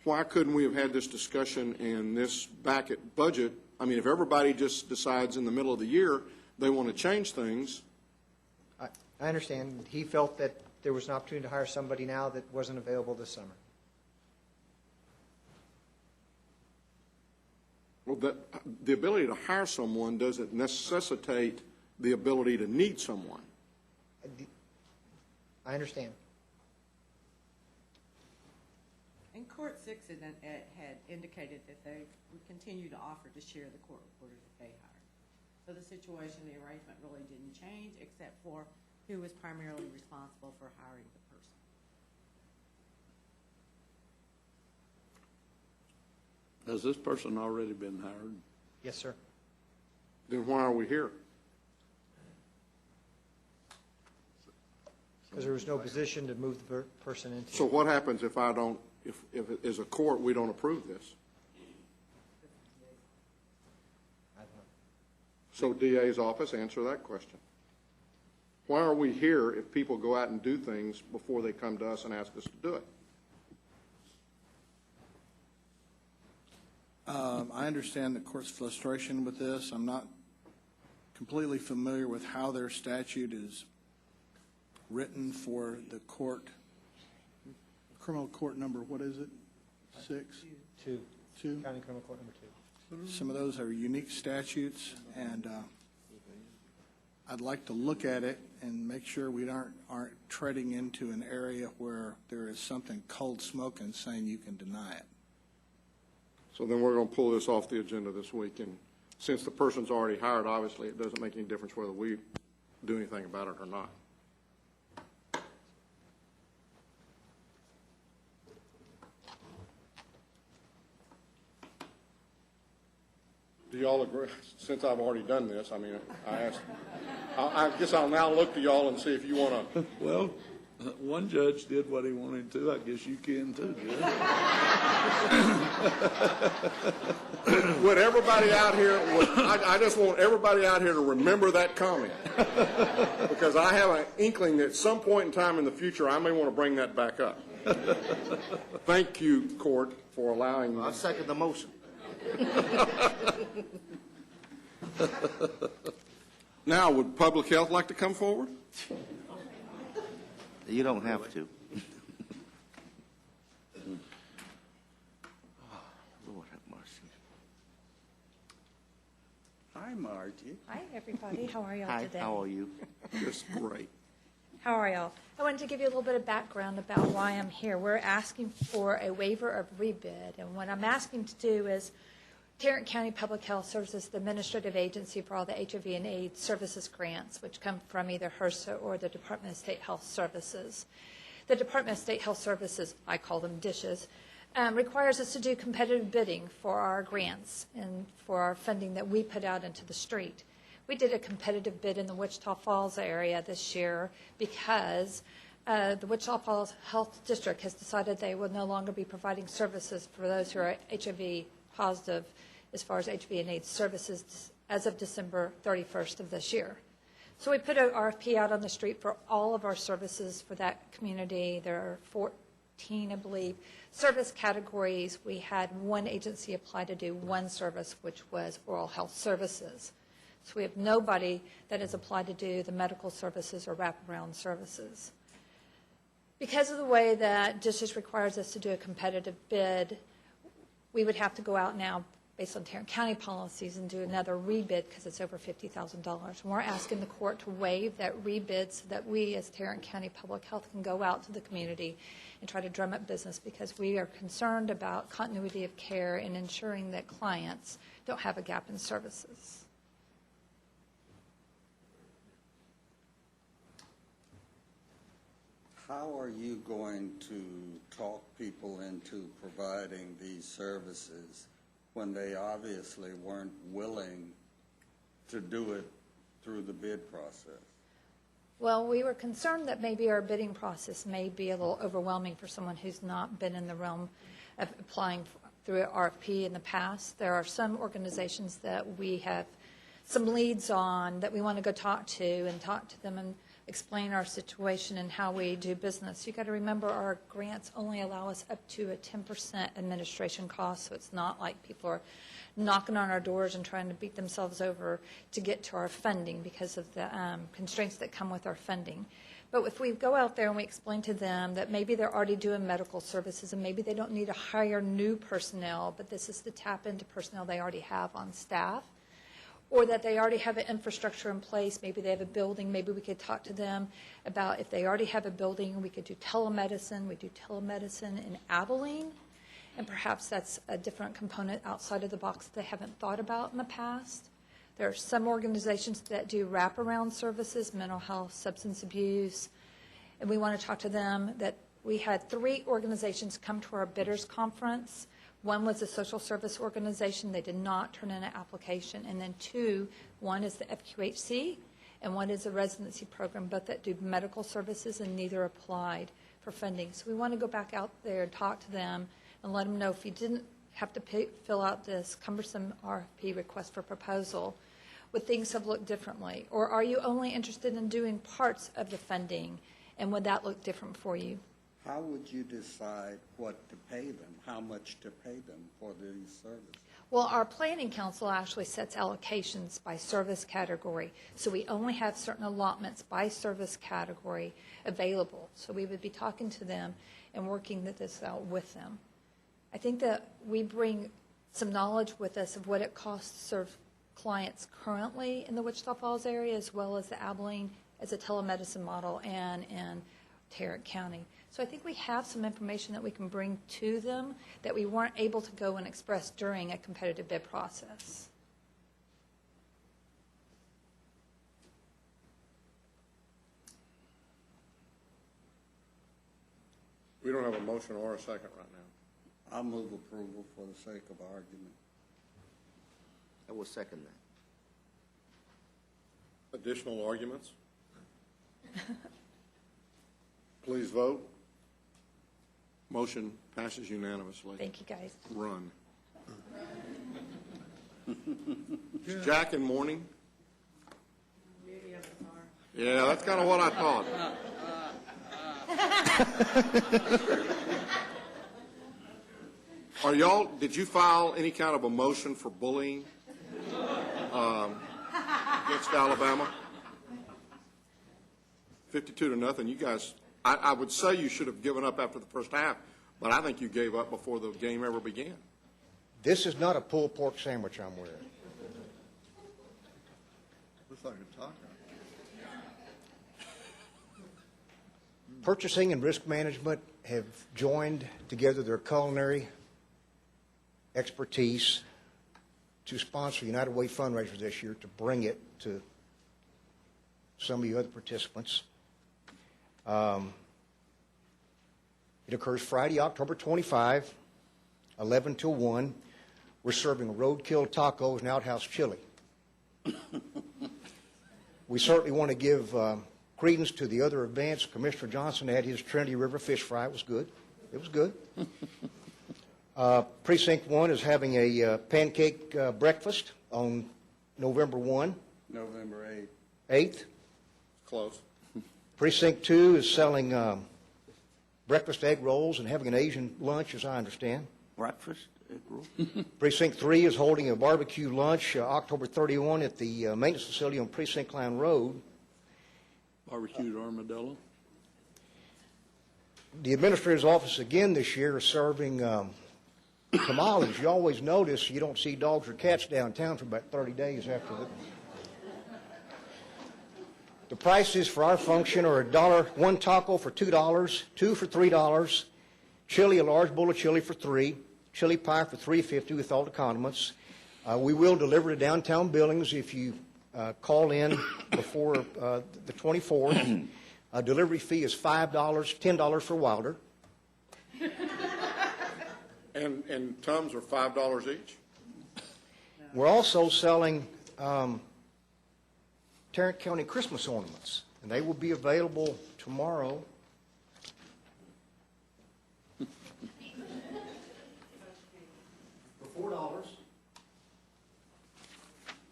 why couldn't we have had this discussion and this back at budget? I mean, if everybody just decides in the middle of the year they want to change things. I understand. He felt that there was an opportunity to hire somebody now that wasn't available this summer. Well, the ability to hire someone doesn't necessitate the ability to need someone. I understand. And Court 6 had indicated that they would continue to offer to share the court reporter that they hired. So the situation, the arrangement really didn't change except for who was primarily responsible for hiring the person. Has this person already been hired? Yes, sir. Then why are we here? Because there was no position to move the person into. So what happens if I don't, if as a court, we don't approve this? I don't know. So DA's office, answer that question. Why are we here if people go out and do things before they come to us and ask us to do it? I understand the court's frustration with this. I'm not completely familiar with how their statute is written for the court, criminal court number, what is it? 6? 2. Two? County Criminal Court number 2. Some of those are unique statutes, and I'd like to look at it and make sure we aren't treading into an area where there is something cold smoking saying you can deny it. So then we're going to pull this off the agenda this week, and since the person's already hired, obviously it doesn't make any difference whether we do anything about it or not. Do y'all agree? Since I've already done this, I mean, I guess I'll now look to y'all and see if you want to. Well, one judge did what he wanted to. I guess you can too, Judge. Would everybody out here, I just want everybody out here to remember that comment. Because I have an inkling that at some point in time in the future, I may want to bring that back up. Thank you, court, for allowing me. I second the motion. Now, would public health like to come forward? You don't have to. Lord have mercy. Hi, Margie. Hi, everybody. How are y'all Hi, today? how are you? Just great. How are y'all? I wanted to give you a little bit of background about why I'm here. We're asking for a waiver of rebid, and what I'm asking to do is Tarrant County Public Health serves as the administrative agency for all the HIV and AIDS services grants, which come from either HRSA or the Department of State Health Services. The Department of State Health Services, I call them dishes, requires us to do competitive bidding for our grants and for our funding that we put out into the street. We did a competitive bid in the Wichita Falls area this year because the Wichita Falls Health District has decided they will no longer be providing services for those who are HIV positive as far as HIV and AIDS services as of December 31st of this year. So we put an RFP out on the street for all of our services for that community. There are 14, I believe, service categories. We had one agency apply to do one service, which was oral health services. So we have nobody that has applied to do the medical services or wraparound services. Because of the way that DSHS requires us to do a competitive bid, we would have to go out now based on Tarrant County policies and do another rebid because it's over $50,000. And we're asking the court to waive that rebid so that we as Tarrant County Public Health can go out to the community and try to drum up business because we are concerned about continuity of care and ensuring that clients don't have a gap in services. How are you going to talk people into providing these services when they obviously weren't willing to do it through the bid process? Well, we were concerned that maybe our bidding process may be a little overwhelming for someone who's not been in the realm of applying through an RFP in the past. There are some organizations that we have some leads on that we want to go talk to them and explain our situation and how we do business. You got to remember our grants only allow us up to a 10% administration cost, so it's not like people are knocking on our doors and trying to beat themselves over to get to our funding because of the constraints that come with our funding. But if we go out there and we explain to them that maybe they're already doing medical services and maybe they don't need to hire new personnel, but this is to tap into personnel they already have on staff, or that they already have an infrastructure in place, maybe they have a building, maybe we could talk to them about if they already have a building, we could do telemedicine. We do telemedicine in Abilene, and perhaps that's a different component outside of the box that they haven't thought about in the past. There are some organizations that do wraparound services, mental health, substance abuse, and we want to talk to them. That we had 3 organizations come to our bidders conference. One was a social service organization. They did not turn in an application. And then 2, one is the FQHC, and one is a residency program, both that do medical services, and neither applied for funding. So we want to go back out there and talk to them and let them know if you didn't have to fill out this cumbersome RFP, request for proposal, would things have looked differently? Or are you only interested in doing parts of the funding, and would that look different for you? How would you decide what to pay them, how much to pay them for these services? Well, our planning council actually sets allocations by service category, so we only have certain allotments by service category available. So we would be talking to them and working this out with them. I think that we bring some knowledge with us of what it costs to serve clients currently in the Wichita Falls area, as well as the Abilene as a telemedicine model and in Tarrant County. So I think we have some information that we can bring to them that we weren't able to go and express during a competitive bid process. We don't have a motion or a second right now. I'll move approval for the sake of argument. I will second that. Additional arguments? Please vote. Motion passes unanimously. Thank you, guys. Run. Is Jack in mourning? Yeah, that's kind of what I thought. Did you file any kind of a motion for bullying against Alabama? 52-0. You guys, I would say you should have given up after the first half, but I think you gave up before the game ever began. This is not a pulled pork sandwich I'm wearing. Looks like a taco. Purchasing and risk management have joined together their culinary expertise to sponsor United Way fundraisers this year to bring it to some of you other participants. It occurs Friday, October 25, 11 till 1. We're serving roadkill tacos and outhouse chili. We certainly want to give credence to the other events. Commissioner Johnson had his Trinity River fish fry. It was good. It was good. Precinct 1 is having a pancake breakfast on November 1. November 8th. Close. Precinct 2 is selling breakfast egg rolls and having an Asian lunch, as I understand. Breakfast egg roll? Precinct 3 is holding a barbecue lunch October 31 at the maintenance facility on Precinct Line Road. Barbecued armadillo? The administrator's office again this year is serving tamales. You always notice you don't see dogs or cats downtown for about 30 days after the... The prices for our function are one taco for $2, 2 for $3, chili, a large bowl of chili for $3, chili pie for $3.50 with all the condiments. We will deliver to downtown Billings if you call in before the 24th. Delivery fee is $5, $10 for Wilder. And Tums are $5 each? We're also selling Tarrant County Christmas ornaments, and they will be available tomorrow. For $4.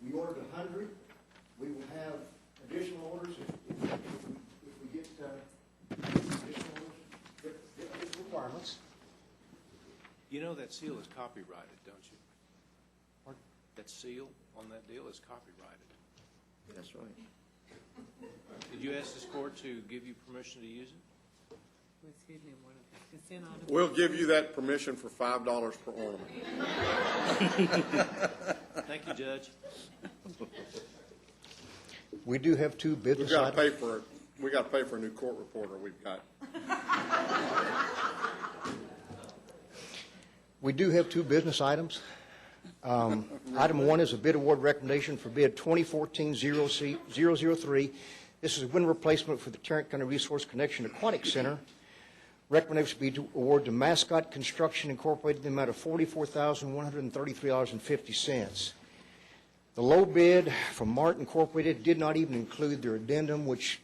We ordered 100. We will have additional orders if we get additional orders, get requirements. You know that seal is copyrighted, don't you? Pardon? That seal on that deal is copyrighted. That's right. Did you ask this court to give you permission to use it? We'll give you that permission for $5 per ornament. Thank you, Judge. We do have 2 business We've got to pay items. for it. We got to pay for a new court reporter we've got. We do have two business items. Item 1 is a bid award recommendation for bid 2014-003. This is a wind replacement for the Tarrant County Resource Connection Aquatic Center. Recommendation be to award to Mascot Construction Incorporated in the amount of $44,133.50. The low bid from Mart Incorporated did not even include their addendum, which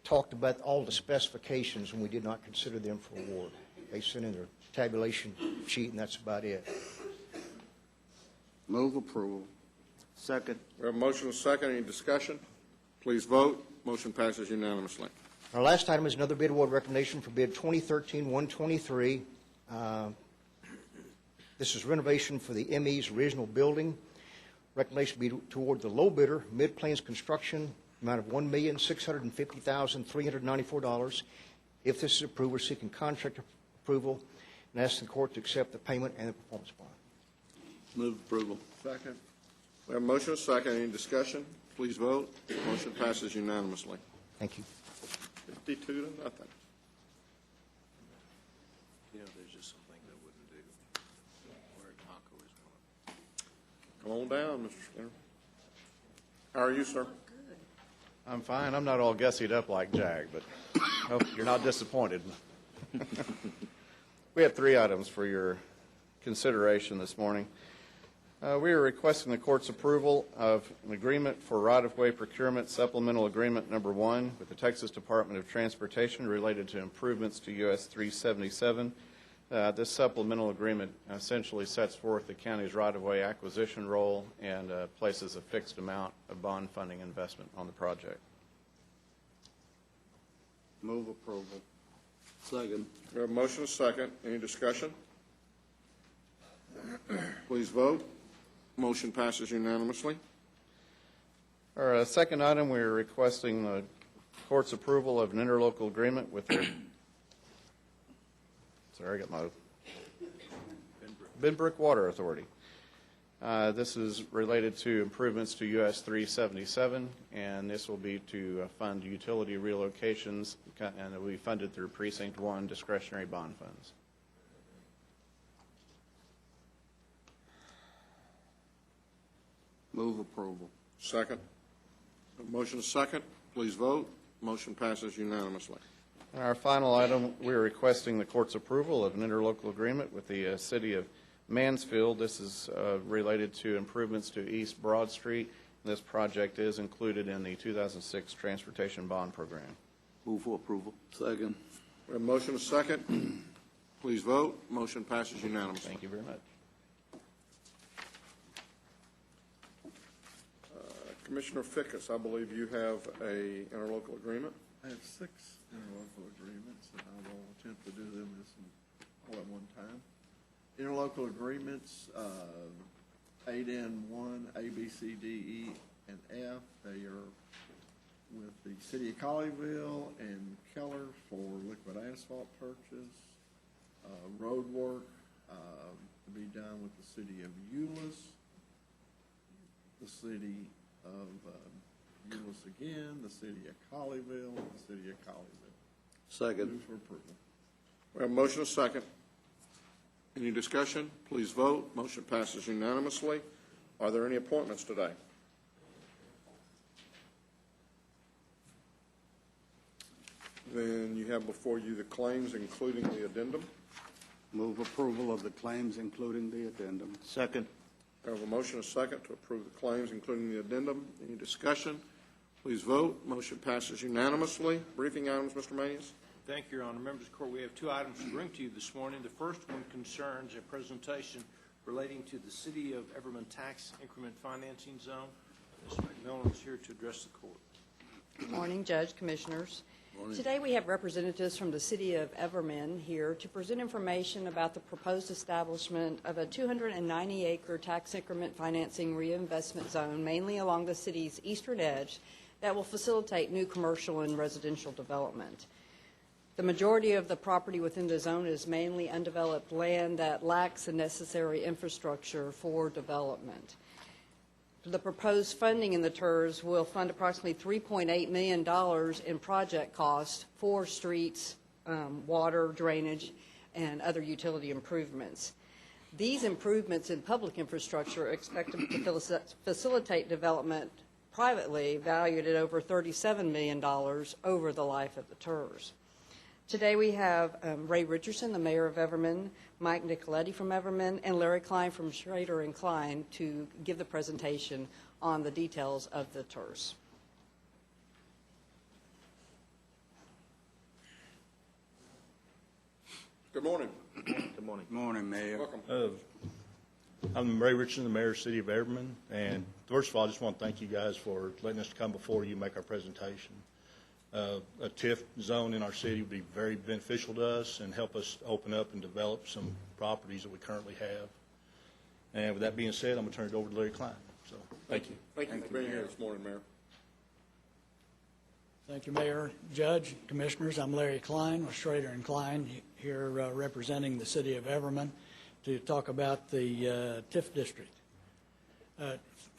talked about all the specifications, and we did not consider them for award. They sent in their tabulation sheet, and that's about it. Move approval. Second. We have a motion and a second. Any discussion? Please vote. Motion passes unanimously. Our last item is another bid award recommendation for bid 2013-123. This is renovation for the ME's original building. Recommendation be to award the low bidder, Mid Plains Construction, amount of $1,650,394. If this is approved, we're seeking contract approval and ask the court to accept the payment and the performance bond. Move approval. Second. We have a motion and a second. Any discussion? Please vote. Motion passes unanimously. Thank you. 52 to nothing. You know, there's just some things I wouldn't do. Where taco is one. Come on down, Mr. Skinner. How are you, sir? I'm fine. I'm not all gussied up like Jag, but hope you're not disappointed. We have three items for your consideration this morning. We are requesting the court's approval of an agreement for right-of-way procurement supplemental agreement number 1 with the Texas Department of Transportation related to improvements to US 377. This supplemental agreement essentially sets forth the county's right-of-way acquisition role and places a fixed amount of bond funding investment on the project. Move approval. Second. We have a motion and a second. Any discussion? Please vote. Motion passes unanimously. Our second item, we are requesting the court's approval of an interlocal agreement with the sorry, I got my Benbrook Water Authority. This is related to improvements to US 377, and this will be to fund utility relocations, and it will be funded through Precinct 1 discretionary bond funds. Move approval. Second. A motion and a second. Please vote. Motion passes unanimously. Our final item, we are requesting the court's approval of an interlocal agreement with the city of Mansfield. This is related to improvements to East Broad Street. This project is included in the 2006 Transportation Bond Program. Move for approval. Second. We have a motion and a second. Please vote. Motion passes unanimously. Thank you very much. Commissioner Fickus, I believe you have a interlocal agreement. I have 6 interlocal agreements, and I will attempt to do them all at one time. Interlocal agreements, 8N1, A, B, C, D, E, and F. They are with the City of Colleyville and Keller for liquid asphalt purchase, road work to be done with the City of Euless, the City of Euless again, the City of Colleyville, and the City of Colleyville. Second. Move for approval. We have a motion and a second. Any discussion? Please vote. Motion passes unanimously. Are there any appointments today? Then you have before you the claims, including the addendum. Move approval of the claims, including the addendum. Second. I have a motion and a second to approve the claims, including the addendum. Any discussion? Please vote. Motion passes unanimously. Briefing items, Mr. Manius. Thank you, Your Honor. Members of the court, we have 2 items to bring to you this morning. The first one concerns a presentation relating to the City of Everman Tax Increment Financing Zone. Mr. McMillan is here to address the court. Good morning, Judge, Commissioners. Today we have representatives from the City of Everman here to present information about the proposed establishment of a 290-acre tax increment financing reinvestment zone, mainly along the city's eastern edge, that will facilitate new commercial and residential development. The majority of the property within the zone is mainly undeveloped land that lacks the necessary infrastructure for development. The proposed funding in the TERS will fund approximately $3.8 million in project costs for streets, water, drainage, and other utility improvements. These improvements in public infrastructure are expected to facilitate development privately, valued at over $37 million over the life of the TERS. Today we have Ray Richardson, the mayor of Everman, Mike Nicoletti from Everman, and Larry Klein from Schrader & Klein to give the presentation on the details of the TERS. Good morning. Good morning. Morning, Mayor. Welcome. I'm Ray Richardson, the mayor of the city of Everman, and first of all, I just want to thank you guys for letting us come before you and make our presentation. A TIF zone in our city would be very beneficial to us and help us open up and develop some properties that we currently have. And with that being said, I'm going to turn it over to Larry Klein. So, thank you. Thank you for being here this morning, Mayor. Thank you, Mayor, Judge, Commissioners. I'm Larry Klein with Schrader & Klein here representing the city of Everman to talk about the TIF district.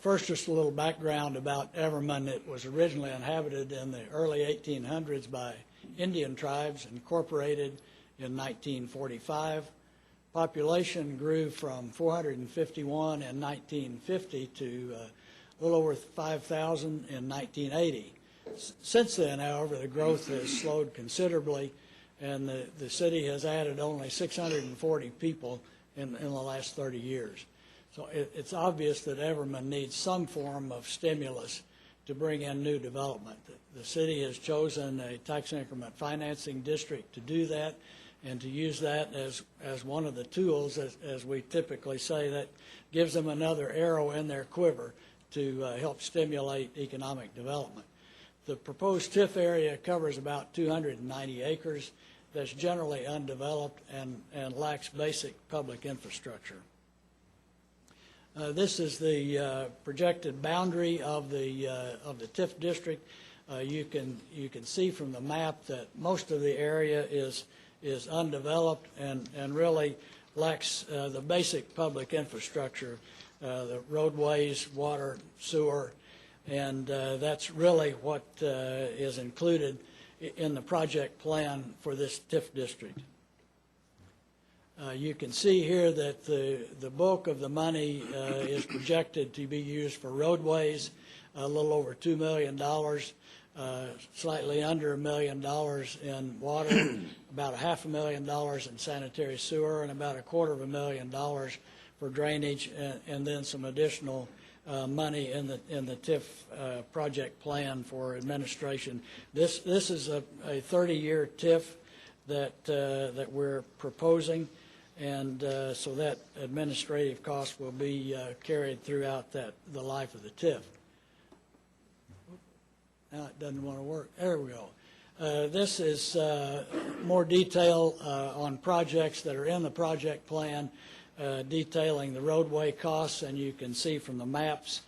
First, just a little background about Everman. It was originally inhabited in the early 1800s by Indian tribes, incorporated in 1945. Population grew from 451 in 1950 to a little over 5,000 in 1980. Since then, however, the growth has slowed considerably, and the city has added only 640 people in the last 30 years. So it's obvious that Everman needs some form of stimulus to bring in new development. The city has chosen a tax increment financing district to do that and to use that as one of the tools, as we typically say, that gives them another arrow in their quiver to help stimulate economic development. The proposed TIF area covers about 290 acres that's generally undeveloped and lacks basic public infrastructure. This is the projected boundary of the TIF district. You can see from the map that most of the area is undeveloped and really lacks the basic public infrastructure, the roadways, water, sewer, and that's really what is included in the project plan for this TIF district. You can see here that the bulk of the money is projected to be used for roadways, a little over $2 million, slightly under $1 million in water, about $500,000 in sanitary sewer, and about $250,000 for drainage, and then some additional money in the TIF project plan for administration. This is a 30-year TIF that we're proposing, and so that administrative cost will be carried throughout the life of the TIF. Now it doesn't want to work. There we go. This is more detail on projects that are in the project plan, detailing the roadway costs, and you can see from the maps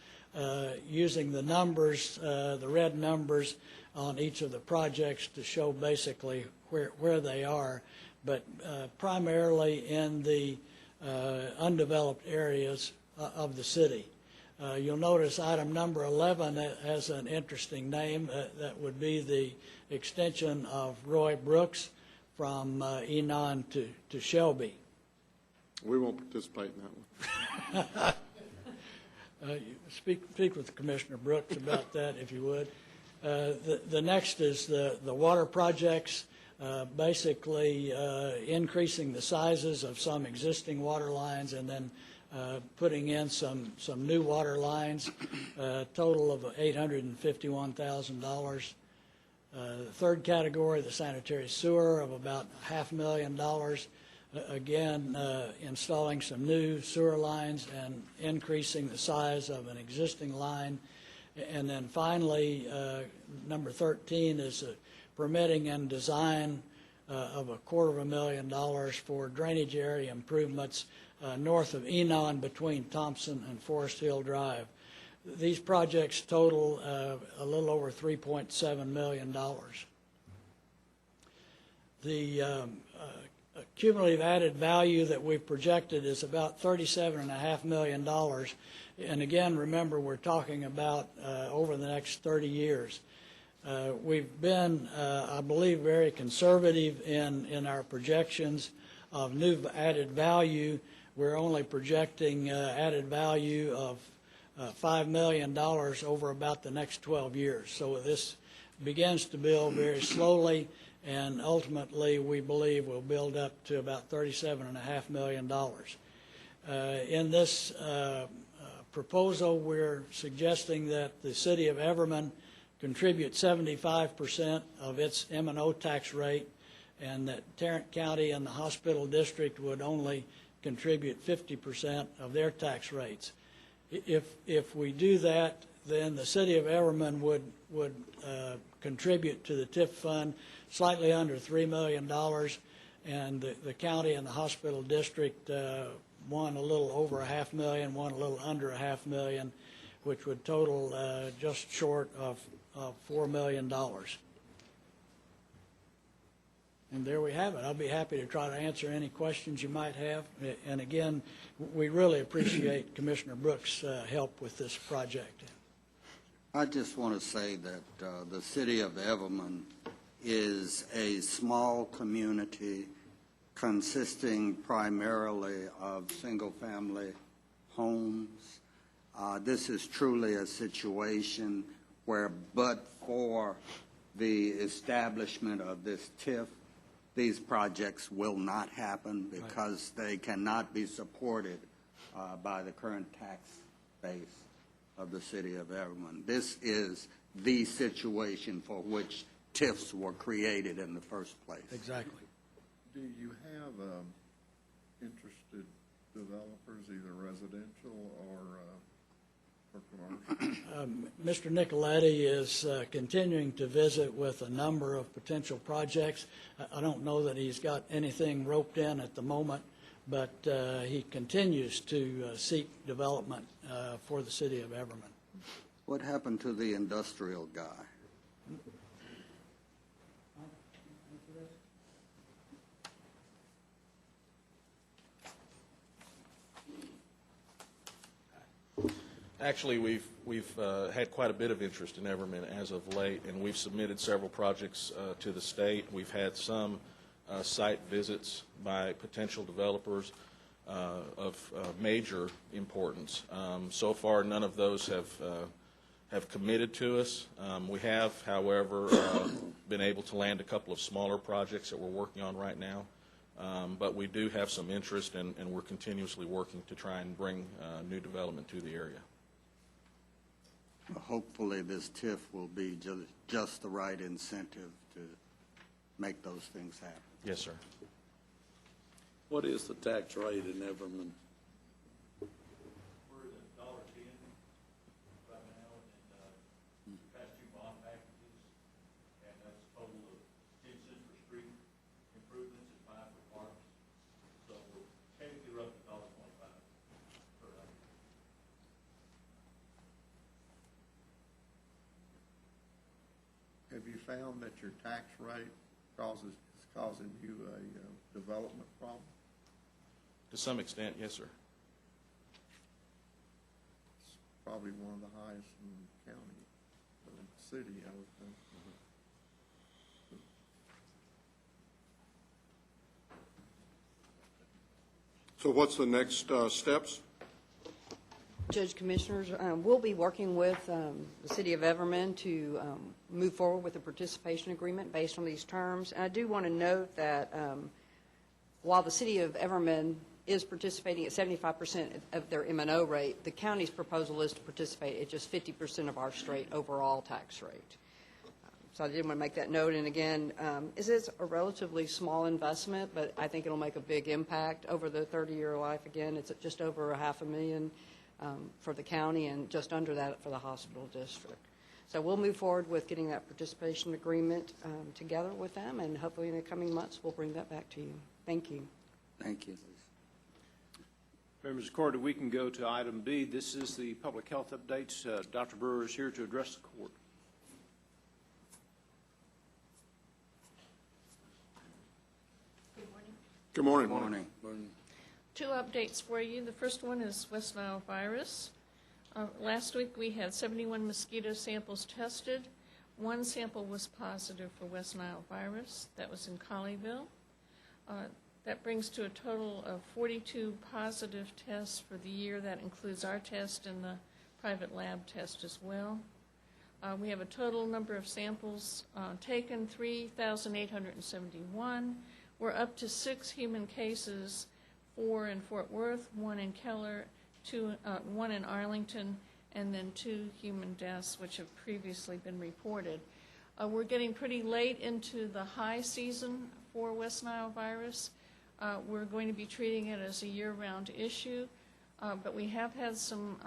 using the numbers, the red numbers on each of the projects to show basically where they are, but primarily in the undeveloped areas of the city. You'll notice item number 11 has an interesting name. That would be the extension of Roy Brooks from Enon to Shelby. We won't participate in that one. Speak with Commissioner Brooks about that, if you would. The next is the water projects, basically increasing the sizes of some existing water lines and then putting in some new water lines, a total of $851,000. The third category, the sanitary sewer, of about $500,000. Again, installing some new sewer lines and increasing the size of an existing line. And then finally, number 13 is permitting and design of $250,000 for drainage area improvements north of Enon between Thompson and Forest Hill Drive. These projects total a little over $3.7 million. The cumulative added value that we've projected is about $37.5 million. And again, remember, we're talking about over the next 30 years. We've been, I believe, very conservative in our projections of new added value we're only projecting added value of $5 million over about the next 12 years. So this begins to build very slowly, and ultimately we believe will build up to about $37.5 million. In this proposal, we're suggesting that the city of Everman contribute 75% of its M&O tax rate, and that Tarrant County and the hospital district would only contribute 50% of their tax rates. If we do that, then the city of Everman would contribute to the TIF fund slightly under $3 million, and the county and the hospital district one a little over $500,000, one a little under $500,000, which would total just short of $4 million. And there we have it. I'll be happy to try to answer any questions you might have. And again, we really appreciate Commissioner Brooks' help with this project. I just want to say that the city of Everman is a small community consisting primarily of single-family homes. This is truly a situation where, but for the establishment of this TIF, these projects will not happen because they cannot be supported by the current tax base of the city of Everman. This is the situation for which TIFs were created in the first place. Exactly. Do you have interested developers, either residential or commercial? Mr. Nicoletti is continuing to visit with a number of potential projects. I don't know that he's got anything roped in at the moment, but he continues to seek development for the city of Everman. What happened to the industrial guy? Actually, we've had quite a bit of interest in Everman as of late, and we've submitted several projects to the state. We've had some site visits by potential developers of major importance. So far, none of those have committed to us. We have, however, been able to land a couple of smaller projects that we're working on right now. But we do have some interest, and we're continuously working to try and bring new development to the area. Hopefully this TIF will be just the right incentive to make those things happen. Yes, sir. What is the tax rate in Everman? We're at $1.10 right now, and we passed 2 bond packages, and that's a total of 10 cents for street improvements and 5 for parks. So we're technically roughly $1.25 per acre. Have you found that your tax rate is causing you a development problem? To some extent, yes, sir. It's probably one of the highest in the county, or the city, I would think. So what's the next steps? Judge, Commissioners, we'll be working with the City of Everman to move forward with a participation agreement based on these terms. And I do want to note that while the City of Everman is participating at 75% of their M&O rate, the county's proposal is to participate at just 50% of our straight overall tax rate. So I did want to make that note. And again, this is a relatively small investment, but I think it'll make a big impact over the 30-year life. Again, it's at just over $500,000 for the county and just under that for the hospital district. So we'll move forward with getting that participation agreement together with them, and hopefully in the coming months we'll bring that back to you. Thank you. Thank you. Members of the court, we can go to item B. This is the public health updates. Dr. Brewer is here to address the court. Good morning. Good morning. 2 updates for you. The first one is West Nile virus. Last week we had 71 mosquito samples tested. 1 sample was positive for West Nile virus. That was in Colleyville. That brings to a total of 42 positive tests for the year. That includes our test and the private lab test as well. We have a total number of samples taken, 3,871. We're up to 6 human cases, 4 in Fort Worth, 1 in Keller, 1 in Arlington, and then 2 human deaths, which have previously been reported. We're getting pretty late into the high season for West Nile virus. We're going to be treating it as a year-round issue, but we have had some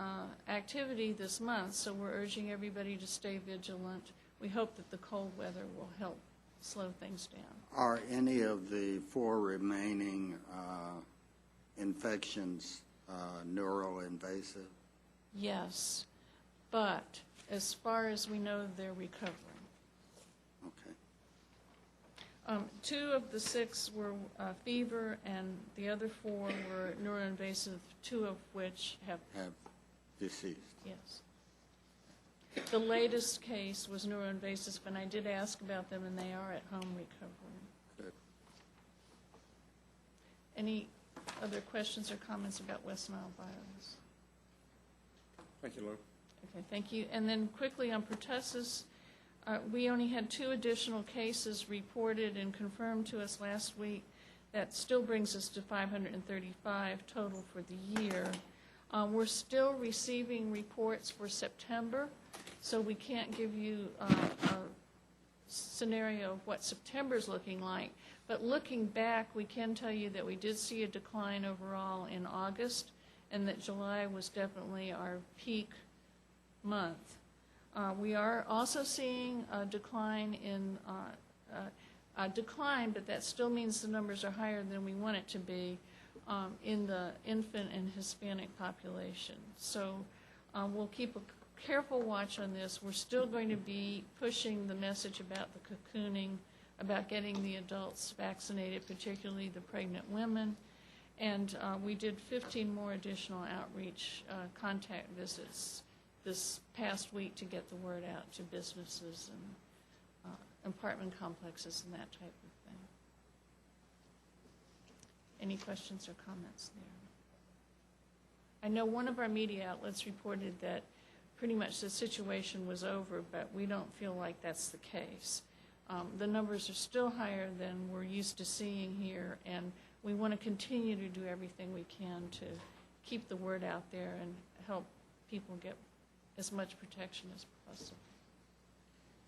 activity this month, so we're urging everybody to stay vigilant. We hope that the cold weather will help slow things down. Are any of the 4 remaining infections neuroinvasive? Yes, but as far as we know, they're recovering. Okay. 2 of the 6 were fever, and the other 4 were neuroinvasive, 2 of which have deceased. Yes. The latest case was neuroinvasive, and I did ask about them, and they are at home recovering. Good. Any other questions or comments about West Nile virus? Thank you, Lou. Okay, thank you. And then quickly on pertussis, we only had 2 additional cases reported and confirmed to us last week. That still brings us to 535 total for the year. We're still receiving reports for September, so we can't give you a scenario of what September's looking like. But looking back, we can tell you that we did see a decline overall in August, and that July was definitely our peak month. We are also seeing a decline in but that still means the numbers are higher than we want it to be in the infant and Hispanic population. So we'll keep a careful watch on this. We're still going to be pushing the message about the cocooning, about getting the adults vaccinated, particularly the pregnant women. And we did 15 more additional outreach contact visits this past week to get the word out to businesses and apartment complexes and that type of thing. Any questions or comments there? I know one of our media outlets reported that pretty much the situation was over, but we don't feel like that's the case. The numbers are still higher than we're used to seeing here, and we want to continue to do everything we can to keep the word out there and help people get as much protection as possible.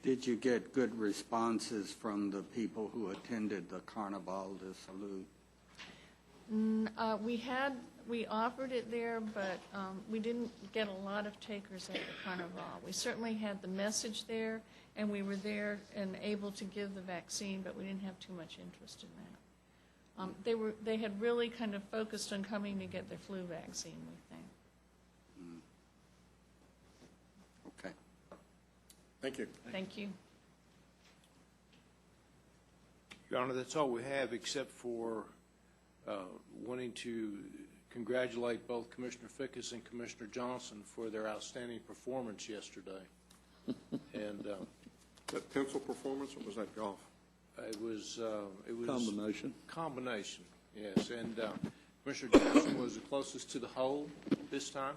Did you get good responses from the people who attended the Carnaval de Salud? We offered it there, but we didn't get a lot of takers at the Carnaval. We certainly had the message there, and we were there and able to give the vaccine, but we didn't have too much interest in that. They had really kind of focused on coming to get their flu vaccine, we think. Okay. Thank you. Thank you. Your Honor, that's all we have, except for wanting to congratulate both Commissioner Fickus and Commissioner Johnson for their outstanding performance yesterday. And that pencil performance, or was that golf? It was Combination. yes. And Commissioner Johnson was the closest to the hole this time.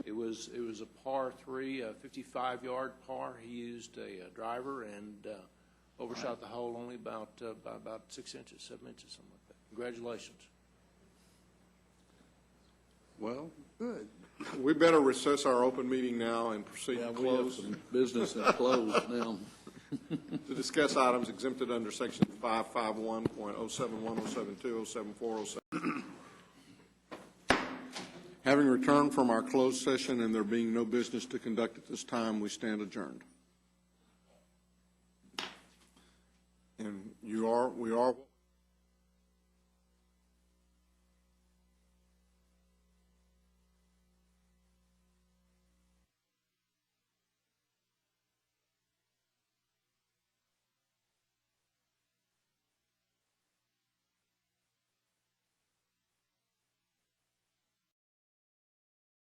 It was a par 3, a 55-yard par. He used a driver and overshot the hole only about 6 inches, 7 inches, something like that. Congratulations. Well, good. We better recess our open meeting now and proceed Yeah, to we have close. some business and close now. To discuss items exempted under section 551.071, 072, 074, 07. Having returned from our closed session and there being no business to conduct at this time, we stand adjourned.